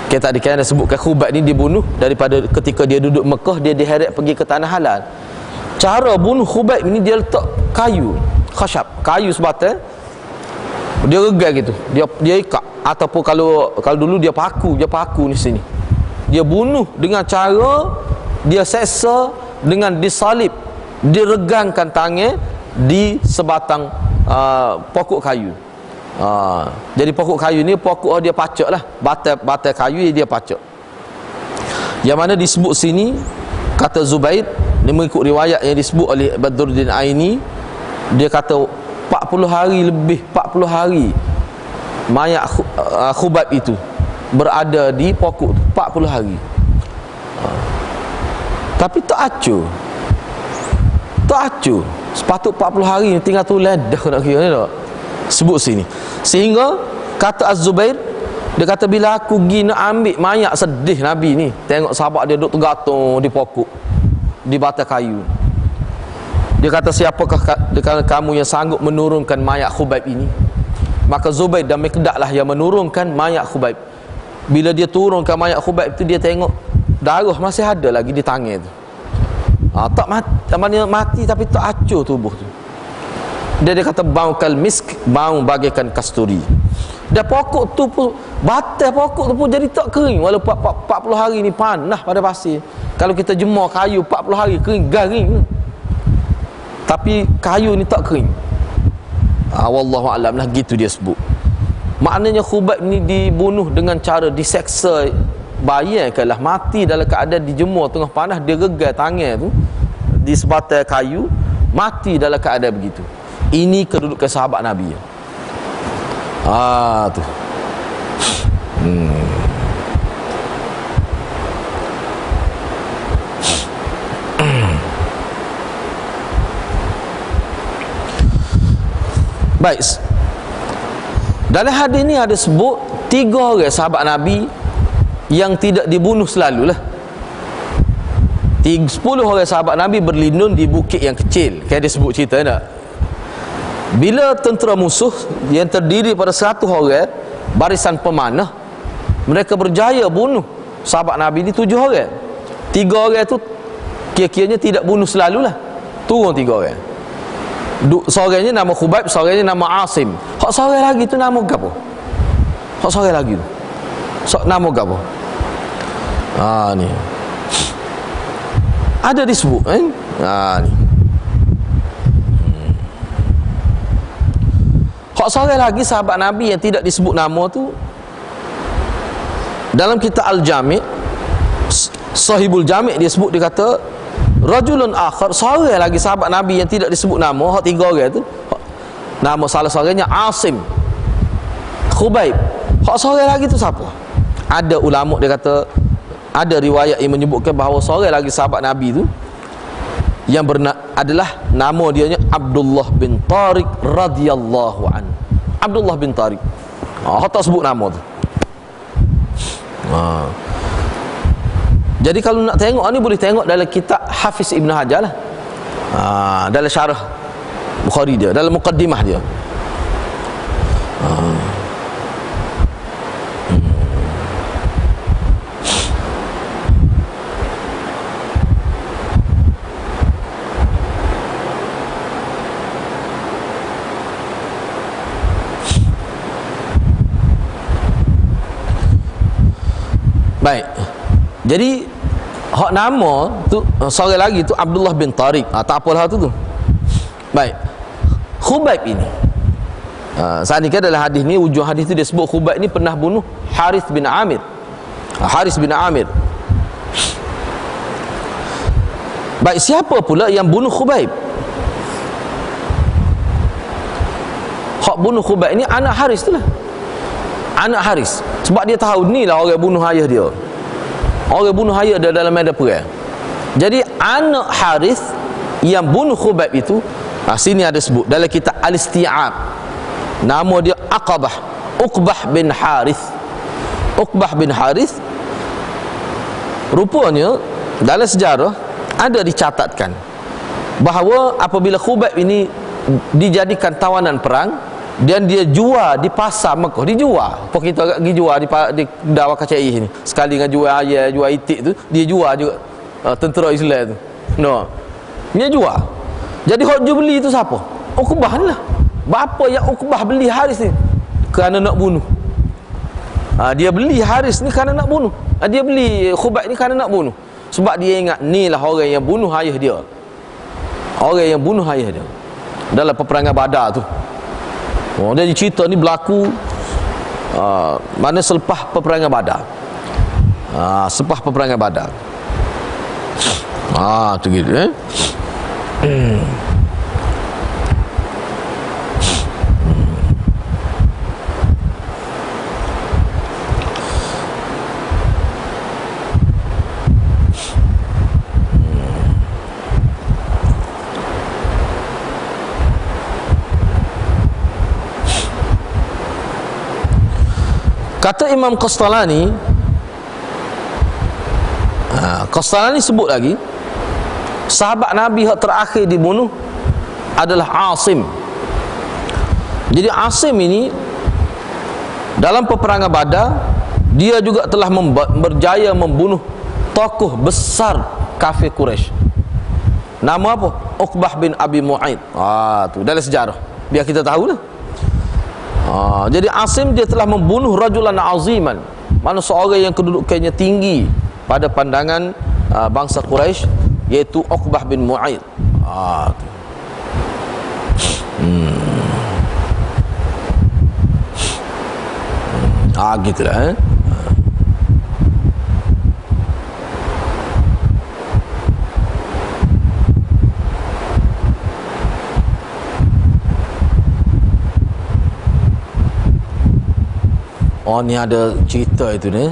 Kita tadi kan sebutkan Khubaib ni dibunuh daripada ketika dia duduk Mekah, dia diheret pergi ke tanah halal. Cara bunuh Khubaib ni, dia letak kayu, khashab, kayu sebatang, dia regal gitu, dia ikat, ataupun kalau dulu dia paku ni sini. Dia bunuh dengan cara dia seksa dengan disalib, diregangkan tangan di sebatang pokok kayu. Jadi pokok kayu ni pokok dia pacak lah, batai kayu dia pacak. Yang mana disebut sini, kata Zubair, ni mengikut riwayat yang disebut oleh Badruddin Aini, dia kata 40 hari mayat Khubaib itu berada di pokok tu 40 hari. Tapi tak acuh. Sepatut 40 hari ni tinggal tu ledah nak kira ni tak? Sebut sini. Sehingga kata Az-Zubair, dia kata bila aku pergi nak ambil mayat, sedih Nabi ni tengok sahabat dia duduk tergantung di pokok, di batang kayu. Dia kata siapakah kamu yang sanggup menurunkan mayat Khubaib ini? Maka Zubair dan Miqdad lah yang menurunkan mayat Khubaib. Bila dia turunkan mayat Khubaib tu, dia tengok darah masih ada lagi di tangan tu. Tak mati tapi tak acuh tubuh tu. Dia kata bau kal misk, bau bagaikan kasturi. Dan pokok tu pun, batai pokok tu pun jadi tak kering walaupun 40 hari ni panah pada pasir. Kalau kita jemur kayu 40 hari kering, garing. Tapi kayu ni tak kering. Wallahu a'lam lah, gitu dia sebut. Maknanya Khubaib ni dibunuh dengan cara diseksa. Bayangkanlah mati dalam keadaan dijemur tengah panas, dia gegar tangan tu di sebatai kayu, mati dalam keadaan begitu. Ini kedudukan sahabat Nabi. Tu. Baik. Dalam hadis ni ada sebut 3 orang sahabat Nabi yang tidak dibunuh selalulah. 10 orang sahabat Nabi berlindung di bukit yang kecil. Kan dia sebut cerita tak? Bila tentera musuh yang terdiri pada 100 orang, barisan pemanah, mereka berjaya bunuh sahabat Nabi ni 7 orang. 3 orang tu kira-kiranya tidak bunuh selalulah, turun 3 orang. Seorangnya nama Khubaib, seorangnya nama Asim. Hak seorang lagi tu nama gapo? Hak seorang lagi tu. Nama gapo? Ni. Ada disebut kan? Ni. Hak seorang lagi sahabat Nabi yang tidak disebut nama tu, dalam kitab Al-Jami', Sahibul Jami' dia sebut, dia kata rajulun akhar, seorang lagi sahabat Nabi yang tidak disebut nama. Hak tiga orang tu, nama salah seorangnya Asim, Khubaib. Hak seorang lagi tu siapa? Ada ulama dia kata, ada riwayat yang menyebutkan bahawa seorang lagi sahabat Nabi tu yang adalah nama dianya Abdullah bin Tariq radhiyallahu an. Abdullah bin Tariq. Hak tak sebut nama tu. Jadi kalau nak tengok ni, boleh tengok dalam kitab Hafiz Ibn Hajar lah. Dalam syarah Bukhari dia, dalam muqaddimah dia. Baik. Jadi hak nama tu seorang lagi tu Abdullah bin Tariq. Tak apalah tu. Baik. Khubaib ini, saat ni kan dalam hadis ni, ujung hadis tu dia sebut Khubaib ni pernah bunuh Harith bin Amir. Harith bin Amir. Baik, siapa pula yang bunuh Khubaib? Hak bunuh Khubaib ni anak Harith tu lah. Anak Haris. Sebab dia tahu ni lah orang bunuh ayah dia. Orang bunuh ayah dia dalam medan perang. Jadi anak Haris yang bunuh Khubaib itu, sini ada sebut dalam kitab Al-Isti'ab, nama dia Aqabah, Uqbah bin Harith. Uqbah bin Harith, rupanya dalam sejarah ada dicatatkan bahawa apabila Khubaib ini dijadikan tawanan perang dan dia jual di pasar Mekah, dijual. Apa kita pergi jual di dakwah KCI ni. Sekali dengan jual ayam, jual itik tu, dia jual juga tentera Islam tu. No. Dia jual. Jadi hak jual beli tu siapa? Uqbah lah. Bapa yang Uqbah beli Haris ni kerana nak bunuh. Dia beli Haris ni kerana nak bunuh. Dia beli Khubaib ni kerana nak bunuh. Sebab dia ingat ni lah orang yang bunuh ayah dia. Orang yang bunuh ayah dia dalam peperangan Badar tu. Jadi cerita ni berlaku mana selepas peperangan Badar. Selepas peperangan Badar. Tu gitu Kata Imam Qastalani, Qastalani sebut lagi, sahabat Nabi yang terakhir dibunuh adalah Asim. Jadi Asim ini dalam peperangan Badar, dia juga telah berjaya membunuh tokoh besar kafir Quraisy. Nama apa? Uqbah bin Abi Mu'aid. Tu dalam sejarah, biar kita tahu lah. Jadi Asim dia telah membunuh rajulan aziman, mana seorang yang kedudukannya tinggi pada pandangan bangsa Quraisy, yaitu Uqbah bin Mu'aid. Gitulah. Ni ada cerita itu ni.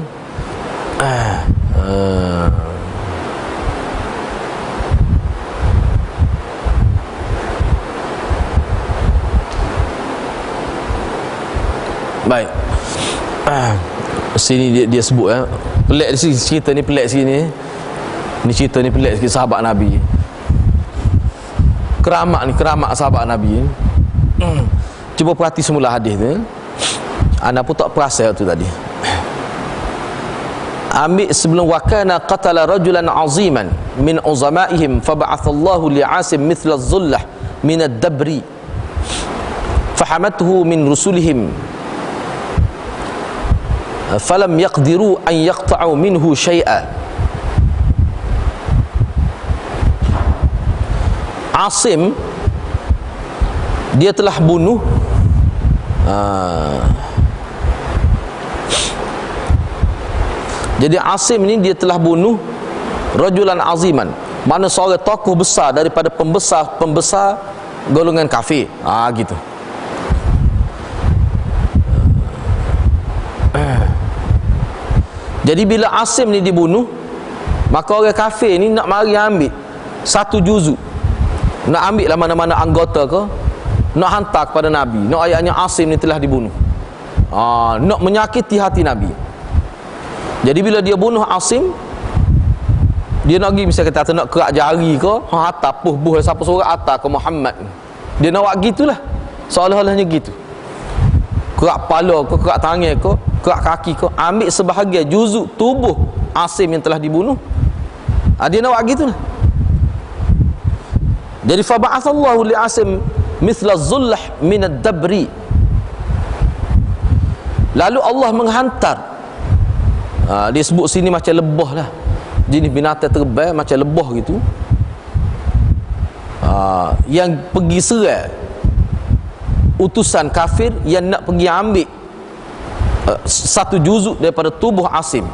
Baik. Sini dia sebut pelik di sini, cerita ni pelik sini. Ni cerita ni pelik sikit sahabat Nabi. Keramat sahabat Nabi. Cuba perhati semula hadis ni. Anda pun tak perasan tu tadi. Ambil sebelum wakana qatala rajulan aziman min uzamaihim fab'athallahu li'asim mithla az-zullah min ad-dabri fahamathu min rusulihim falam yaqdiru an yaqta'u minhu syai'a. Asim dia telah bunuh jadi Asim ni dia telah bunuh rajulan aziman, mana seorang tokoh besar daripada pembesar golongan kafir. Gitu. Jadi bila Asim ni dibunuh, maka orang kafir ni nak mari ambil satu juzuk, nak ambil lah mana-mana anggota ke, nak hantar kepada Nabi, nak ayatnya Asim ni telah dibunuh. Nak menyakiti hati Nabi. Jadi bila dia bunuh Asim, dia nak pergi, misalnya kata nak kerak jari ke, atas puh siapa seorang atas ke Muhammad, dia nak buat gitulah, seolah-olahnya gitu. Kerak kepala ke, kerak tangan ke, kerak kaki ke, ambil sebahagian juzuk tubuh Asim yang telah dibunuh, dia nak buat gitulah. Jadi faba'athallahu li Asim mithla zullah min ad-dabri, lalu Allah menghantar, dia sebut sini macam lebah lah, jenis binatang terbang macam lebah gitu, yang pergi serang utusan kafir yang nak pergi ambil satu juzuk daripada tubuh Asim.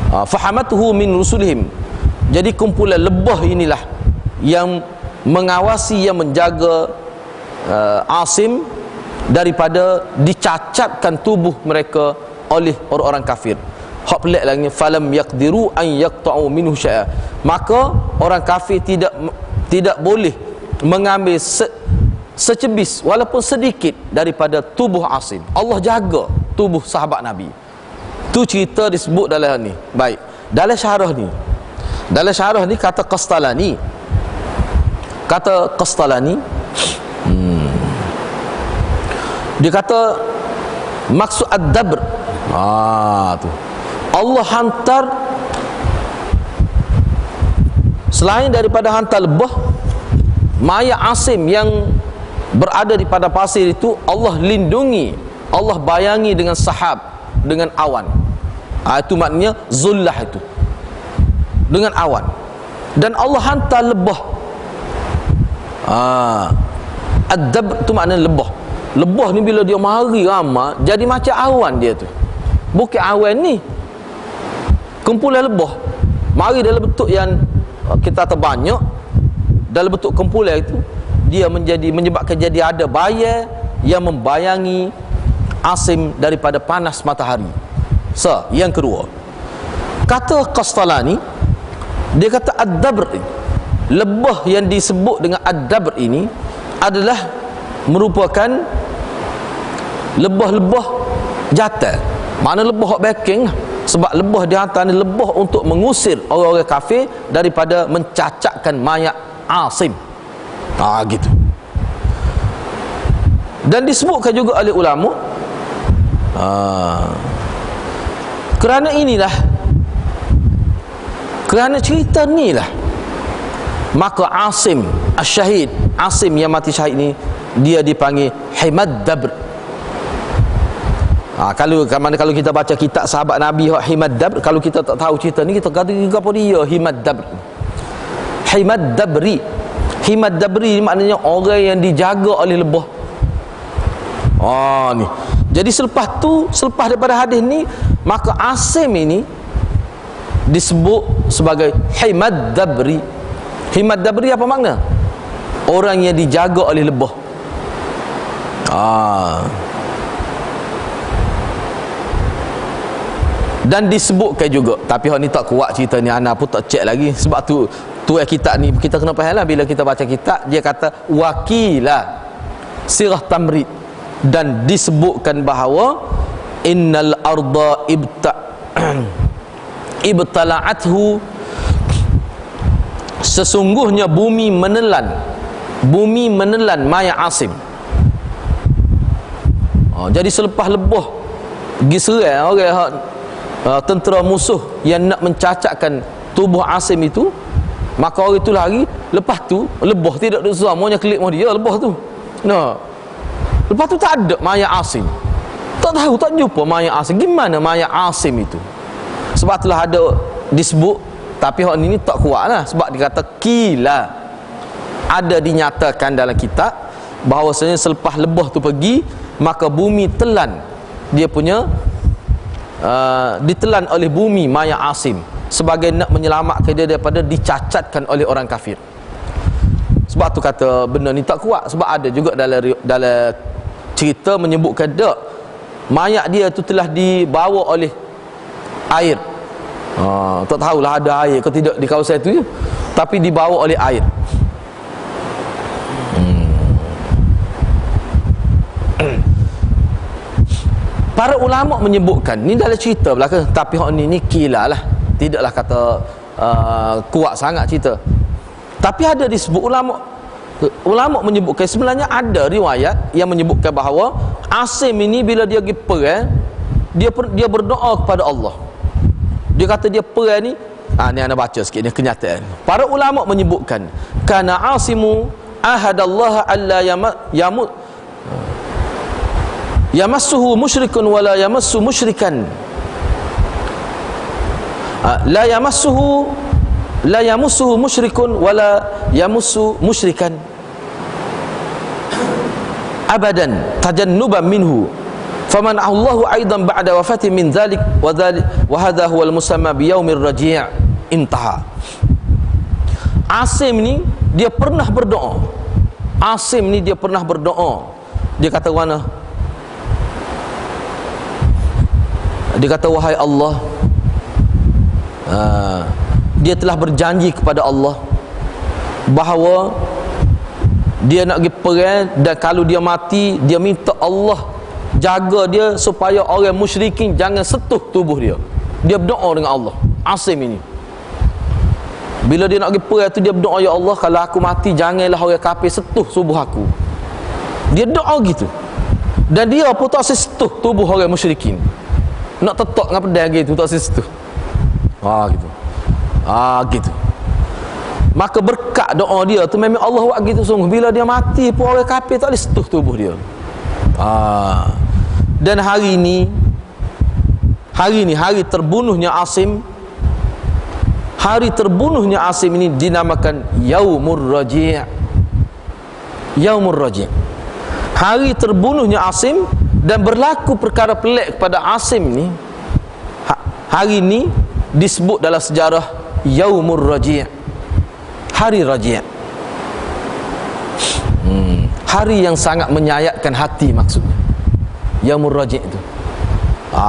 Fahamathu min rusulihim, jadi kumpulan lebah inilah yang mengawasi, yang menjaga Asim daripada dicacatkan tubuh mereka oleh orang-orang kafir. Hak pelik lagi, falam yaqdiru an yaqta'u minhu syai'a, maka orang kafir tidak boleh mengambil secebis walaupun sedikit daripada tubuh Asim. Allah jaga tubuh sahabat Nabi. Tu cerita disebut dalam ni. Baik, dalam syarah ni kata Qastalani, dia kata maksud ad-dabr, tu Allah hantar, selain daripada hantar lebah, mayat Asim yang berada di pada pasir itu Allah lindungi, Allah bayangi dengan sahab, dengan awan. Itu maknanya zullah itu, dengan awan. Dan Allah hantar lebah. Ad-dabr itu maknanya lebah. Lebah ni bila dia mari ramai, jadi macam awan dia tu. Bukan awan ni, kumpulan lebah mari dalam bentuk yang kita terbanyak, dalam bentuk kumpulan itu, dia menyebabkan jadi ada bayar yang membayangi Asim daripada panas matahari. Yang kedua, kata Qastalani, dia kata ad-dabr, lebah yang disebut dengan ad-dabr ini adalah merupakan lebah-lebah jantan. Mana lebah hak backing, sebab lebah dihantar ni lebah untuk mengusir orang-orang kafir daripada mencacatkan mayat Asim. Gitu. Dan disebutkan juga oleh ulama, kerana cerita inilah, maka Asim as-syahid, Asim yang mati syahid ni, dia dipanggil Himad Dabr. Kalau kita baca kitab sahabat Nabi Himad Dabr, kalau kita tak tahu cerita ni, kita kata apa dia Himad Dabr. Himad Dabri, Himad Dabri maknanya orang yang dijaga oleh lebah. Ni. Jadi selepas daripada hadis ni, maka Asim ini disebut sebagai Himad Dabri. Himad Dabri apa makna? Orang yang dijaga oleh lebah. Dan disebutkan juga, tapi hak ni tak kuat cerita ni, ana pun tak cek lagi. Sebab tu kitab ni kita kena faham lah. Bila kita baca kitab, dia kata wakila sirah tamrid, dan disebutkan bahawa innal arda ibtala'athu, sesungguhnya bumi menelan mayat Asim. Jadi selepas lebah pergi serang orang tentera musuh yang nak mencacatkan tubuh Asim itu, Maka orang itu lari, lepas tu lebah tidak ada semuanya klik mau dia lebah tu. Nah. Lepas tu tak ada mayat Asim. Tak tahu, tak jumpa mayat Asim. Gimana mayat Asim itu? Sebab itulah ada disebut, tapi hak ni tak kuatlah sebab dia kata kila. Ada dinyatakan dalam kitab bahawasanya selepas lebah tu pergi, maka bumi telan dia punya ditelan oleh bumi mayat Asim sebagai nak menyelamatkan dia daripada dicacatkan oleh orang kafir. Sebab tu kata benda ni tak kuat, sebab ada juga dalam cerita menyebutkan dak mayat dia tu telah dibawa oleh air. Tak tahulah ada air ke tidak di kawasan itu je, tapi dibawa oleh air. Para ulama menyebutkan ni dalam cerita belaka, tapi hak ni kila lah, tidaklah kata kuat sangat cerita. Tapi ada disebut ulama menyebutkan sebenarnya ada riwayat yang menyebutkan bahawa Asim ini bila dia pergi perang, dia berdoa kepada Allah. Dia kata dia perang ni, ni anda baca sikit ni kenyataan. Para ulama menyebutkan kana Asimu ahadallaha alla yamassuhu musyrikun wala yamassu musyrikan. La yamassuhu musyrikun wala yamassu musyrikan abadan tajannuban minhu faman Allahu aidan ba'da wafati min dhalik wa hadha huwa al-musamma bi yaumir raji'. Intaha. Asim ni dia pernah berdoa. Dia kata mana? Dia kata wahai Allah, dia telah berjanji kepada Allah bahawa dia nak pergi perang, dan kalau dia mati dia minta Allah jaga dia supaya orang musyrikin jangan sentuh tubuh dia. Dia berdoa dengan Allah. Asim ini bila dia nak pergi perang tu dia berdoa, ya Allah kalau aku mati janganlah orang kafir sentuh tubuh aku. Dia doa gitu. Dan dia pun tak sentuh tubuh orang musyrikin. Nak tetok dengan pedang gitu tak sentuh. Gitu. Gitu. Maka berkat doa dia tu memang Allah buat gitu sungguh. Bila dia mati pun orang kafir tak boleh sentuh tubuh dia. Dan hari ni hari terbunuhnya Asim. Hari terbunuhnya Asim ini dinamakan Yaumur Raji'. Yaumur Raji'. Hari terbunuhnya Asim, dan berlaku perkara pelik kepada Asim ni. Hari ni disebut dalam sejarah Yaumur Raji'. Hari Raji'. Hari yang sangat menyayatkan hati maksudnya. Yaumur Raji' itu.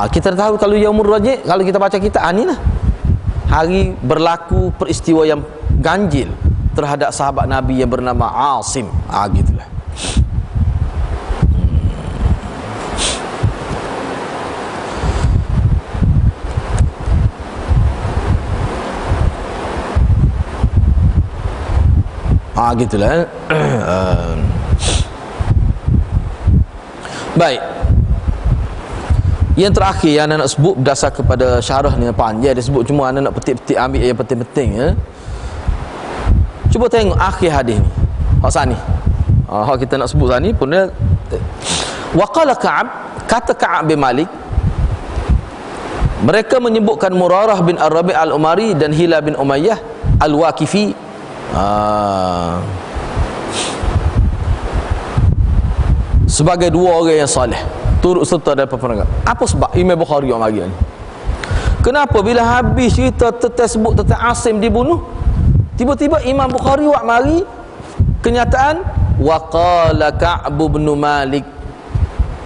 Kita tahu kalau Yaumur Raji', kalau kita baca kitab ni lah. Hari berlaku peristiwa yang ganjil terhadap sahabat Nabi yang bernama Asim. Gitulah. Gitulah. Baik. Yang terakhir yang anda nak sebut berdasar kepada syarah ni panjang dia sebut, cuma anda nak petik-petik ambil yang penting-penting ya. Cuba tengok akhir hadis ni. Hak sani. Hak kita nak sebut sani pun dia waqala Ka'ab, kata Ka'ab bin Malik, mereka menyebutkan Murarah bin Ar-Rabi' Al-Umari dan Hilal bin Umayyah Al-Waqifi. Sebagai dua orang yang soleh turut serta dalam peperangan. Apa sebab Imam Bukhari yang mari ni? Kenapa bila habis cerita tersebut tentang Asim dibunuh, tiba-tiba Imam Bukhari buat mari kenyataan waqala Ka'b bin Malik.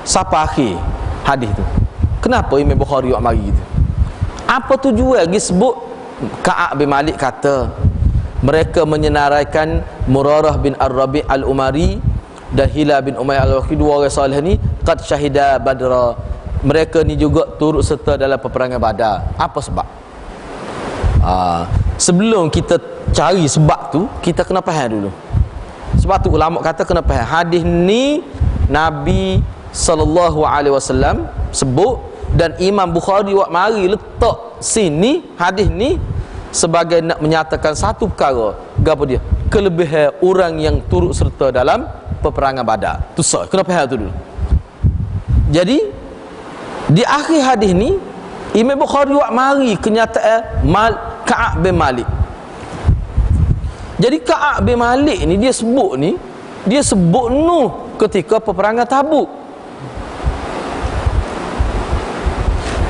Siapa akhir hadis tu? Kenapa Imam Bukhari buat mari gitu? Apa tujuan lagi sebut Ka'ab bin Malik kata mereka menyenaraikan Murarah bin Ar-Rabi' Al-Umari dan Hilal bin Umayyah Al-Waqifi, dua orang soleh ni qad syahida Badra, mereka ni juga turut serta dalam peperangan Badar. Apa sebab? Sebelum kita cari sebab tu, kita kena faham dulu. Sebab tu ulama kata kena faham hadis ni Nabi SAW sebut, dan Imam Bukhari buat mari letak sini hadis ni sebagai nak menyatakan satu perkara, gapo dia? Kelebihan orang yang turut serta dalam peperangan Badar. Tu sah. Kena faham tu dulu. Jadi di akhir hadis ni Imam Bukhari buat mari kenyataan Ka'ab bin Malik. Jadi Ka'ab bin Malik ni dia sebut ketika peperangan Tabuk.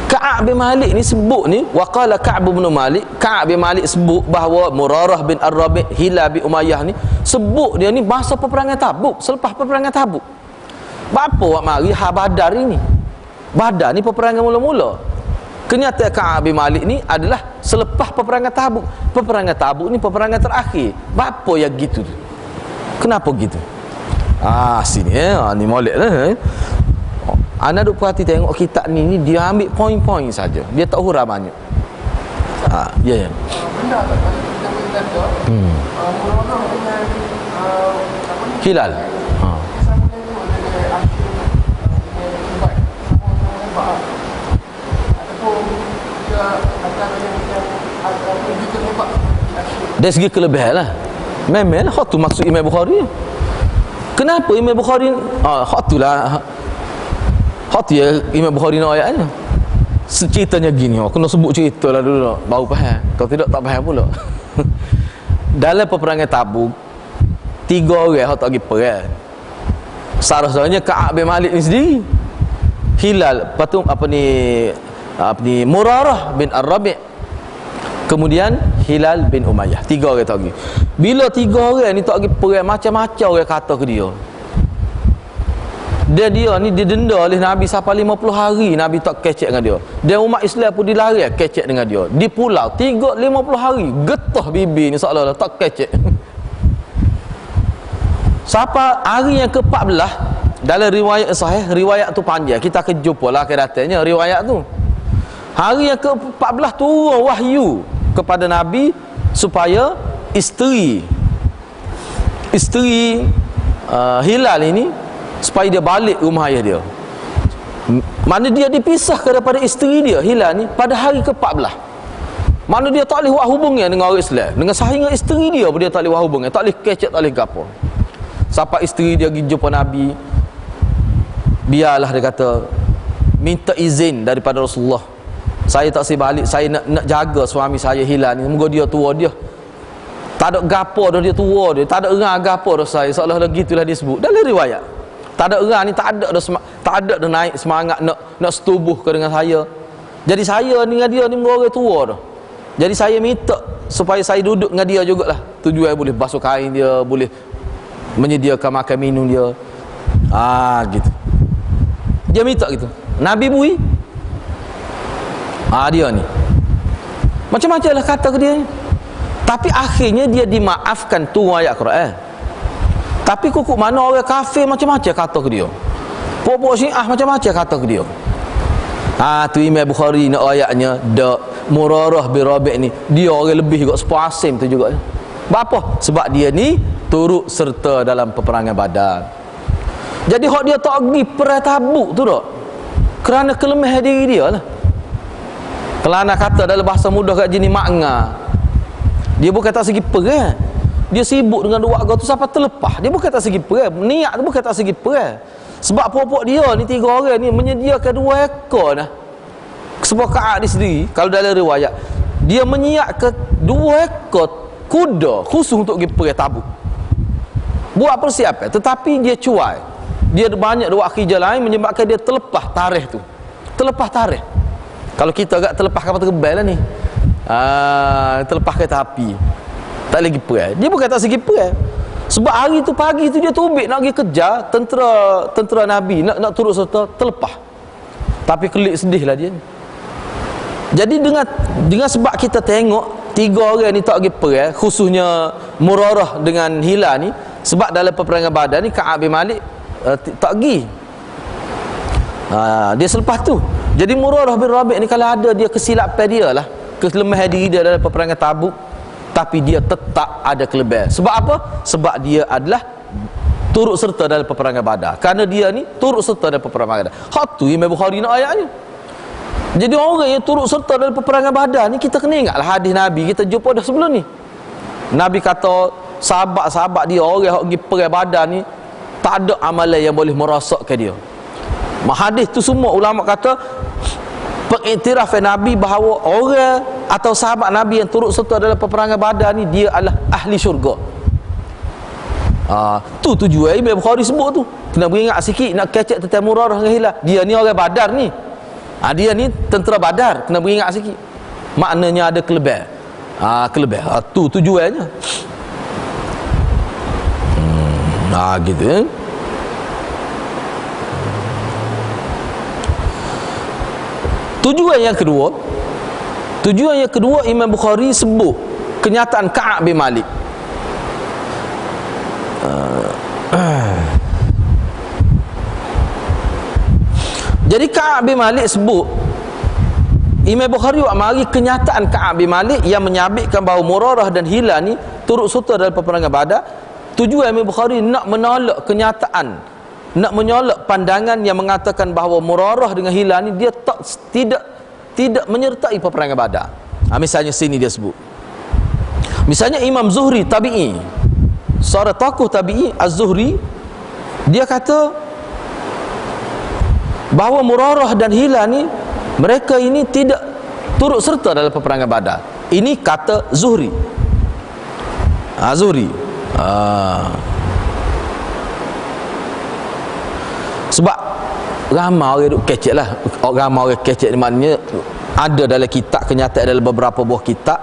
Ka'ab bin Malik ni sebut ni, waqala Ka'ab bin Malik, Ka'ab bin Malik sebut bahawa Murarah bin Ar-Rabi' Hilal bin Umayyah ni sebut dia ni masa peperangan Tabuk, selepas peperangan Tabuk. Apa buat mari Badar ini? Badar ni peperangan mula-mula. Kenyataan Ka'ab bin Malik ni adalah selepas peperangan Tabuk. Peperangan Tabuk ni peperangan terakhir. Apa yang gitu tu? Kenapa gitu? Sini ni molek lah. Anda duk perhati tengok kitab ni dia ambil poin-poin saja. Dia tak hurah banyak. Ya. Benda tak kita berkata. Hilal. Dari segi kelebihan lah. Memang hak tu maksud Imam Bukhari. Kenapa Imam Bukhari hak tu lah. Hak tu ya Imam Bukhari nak ayatnya. Ceritanya gini, kena sebut cerita lah dulu baru faham. Kalau tidak tak faham pula. Dalam peperangan Tabuk 3 orang hak tak pergi perang. Salah-salahnya Ka'ab bin Malik ni sendiri. Hilal, patung apa ni Murarah bin Ar-Rabi', kemudian Hilal bin Umayyah. 3 orang tak pergi. Bila 3 orang ni tak pergi perang, macam-macam orang kata ke dia. Dia ni didenda oleh Nabi sampai 50 hari Nabi tak kecek dengan dia. Dan umat Islam pun dilari kecek dengan dia. Di pulau 50 hari getah bibi ni seolah-olah tak kecek. Sampai hari yang ke-14 dalam riwayat sahih, riwayat tu panjang, kita akan jumpa lah akhiratnya riwayat tu. Hari yang ke-14 turun wahyu kepada Nabi supaya isteri Hilal ini supaya dia balik rumah ayah dia. Mana dia dipisahkan daripada isteri dia Hilal ni pada hari ke-14. Mana dia tak boleh buat hubungan dengan orang Islam, dengan sahingan isteri dia pun dia tak boleh buat hubungan, tak boleh kecek, tak boleh gapo. Sampai isteri dia pergi jumpa Nabi, biarlah dia kata minta izin daripada Rasulullah, saya tak boleh balik, saya nak jaga suami saya Hilal ni, moga dia tua dia tak ada gapo dah, dia tua dia tak ada erang gapo dah saya, seolah-olah gitulah dia sebut dalam riwayat. Tak ada erang ni, tak ada dah naik semangat nak setubuh ke dengan saya. Jadi saya ni dengan dia ni orang tua dah. Jadi saya minta supaya saya duduk dengan dia jugalah. Tujuan boleh basuh kain dia, boleh menyediakan makan minum dia. Gitu. Dia minta gitu. Nabi bui. Dia ni. Macam-macam lah kata ke dia ni. Tapi akhirnya dia dimaafkan tu ayat Quran. Tapi kukuk mana orang kafir macam-macam kata ke dia. Pokok Syiah macam-macam kata ke dia. Tu Imam Bukhari nak ayatnya Murarah bin Rabi' ni dia orang lebih juga sepuluh asim tu juga. Apa? Sebab dia ni turut serta dalam peperangan Badar. Jadi hak dia tak pergi perang Tabuk tu tak, kerana kelemahan diri dia lah. Kalau anak kata dalam bahasa mudah kat sini makna, dia bukan tak segi perang, dia sibuk dengan dua warga tu sampai terlepas. Dia bukan tak segi perang, niat tu bukan tak segi perang. Sebab pokok dia ni 3 orang ni menyediakan 2 ekor dah sebuah Ka'ab sendiri. Kalau dalam riwayat dia menyiapkan 2 ekor kuda khusus untuk pergi perang Tabuk, buat persiapan. Tetapi dia cuai, dia banyak dua akhir lain menyebabkan dia terlepas tarikh tu. Terlepas tarikh. Kalau kita agak terlepas kapal terbang lah ni, terlepas kereta api, tak lagi perang. Dia bukan tak segi perang. Sebab hari tu pagi tu dia tubik nak pergi kejar tentera Nabi, nak turut serta, terlepas. Tapi kelik sedih lah dia. Jadi dengan sebab kita tengok 3 orang ni tak pergi perang, khususnya Murarah dengan Hilal ni, sebab dalam peperangan Badar ni Ka'ab bin Malik tak pergi. Dia selepas tu. Jadi Murarah bin Rabi' ni kalau ada dia kesilapan dia lah, kelemahan diri dia dalam peperangan Tabuk, tapi dia tetap ada kelebihan. Sebab apa? Sebab dia adalah turut serta dalam peperangan Badar. Kerana dia ni turut serta dalam peperangan Badar. Hak tu Imam Bukhari nak ayatnya. Jadi orang yang turut serta dalam peperangan Badar ni, kita kena ingatlah hadis Nabi kita jumpa dah sebelum ni. Nabi kata sahabat-sahabat dia, orang yang pergi perang Badar ni, tak ada amalan yang boleh merosakkan dia. Hadis tu semua ulama kata pengiktiraf Nabi bahawa orang atau sahabat Nabi yang turut serta dalam peperangan Badar ni, dia adalah ahli syurga. Tu tujuan Imam Bukhari sebut tu. Kena beringat sikit nak kecek tentang Murarah dengan Hilal. Dia ni orang Badar ni. Dia ni tentera Badar. Kena beringat sikit. Maknanya ada kelebihan. Tu tujuannya. Gitu ya. Tujuan yang kedua Imam Bukhari sebut kenyataan Ka'ab bin Malik. Jadi Ka'ab bin Malik sebut, Imam Bukhari mari kenyataan Ka'ab bin Malik yang menyabitkan bahawa Murarah dan Hilal ni turut serta dalam peperangan Badar. Tujuan Imam Bukhari nak menolak kenyataan, nak menolak pandangan yang mengatakan bahawa Murarah dengan Hilal ni dia tidak menyertai peperangan Badar. Misalnya sini dia sebut, misalnya Imam Zuhri tabi'i, seorang tokoh tabi'i Az-Zuhri, dia kata bahawa Murarah dan Hilal ni, mereka ini tidak turut serta dalam peperangan Badar. Ini kata Zuhri. Zuhri. Sebab ramai orang duk kecek lah. Ramai orang kecek ni maknanya ada dalam kitab, kenyataan dalam beberapa buah kitab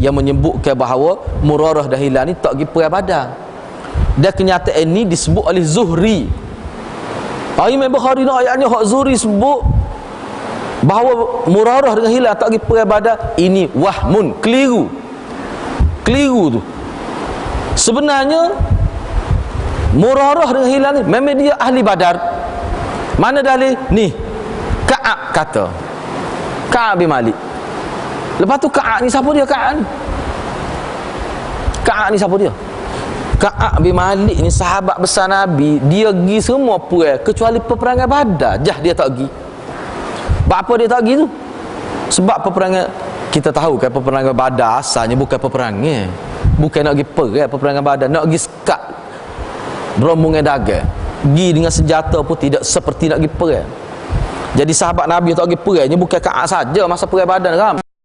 yang menyebutkan bahawa Murarah dan Hilal ni tak pergi perang Badar. Dan kenyataan ini disebut oleh Zuhri. Imam Bukhari nak ayatnya hak Zuhri sebut bahawa Murarah dengan Hilal tak pergi perang Badar, ini wahmun, keliru tu. Sebenarnya Murarah dengan Hilal ni memang dia ahli Badar. Mana dalil? Ni Ka'ab kata, Ka'ab bin Malik. Lepas tu Ka'ab ni siapa dia? Ka'ab ni siapa dia? Ka'ab bin Malik ni sahabat besar Nabi. Dia pergi semua perang kecuali peperangan Badar. Dia tak pergi. Apa dia tak pergi tu? Sebab peperangan, kita tahu kan peperangan Badar asalnya bukan peperangan. Bukan nak pergi perang peperangan Badar, nak pergi sekat berombongan dagang. Pergi dengan senjata pun tidak seperti nak pergi perang. Jadi sahabat Nabi tak pergi perang ni bukan Ka'ab saja masa perang Badar, ram.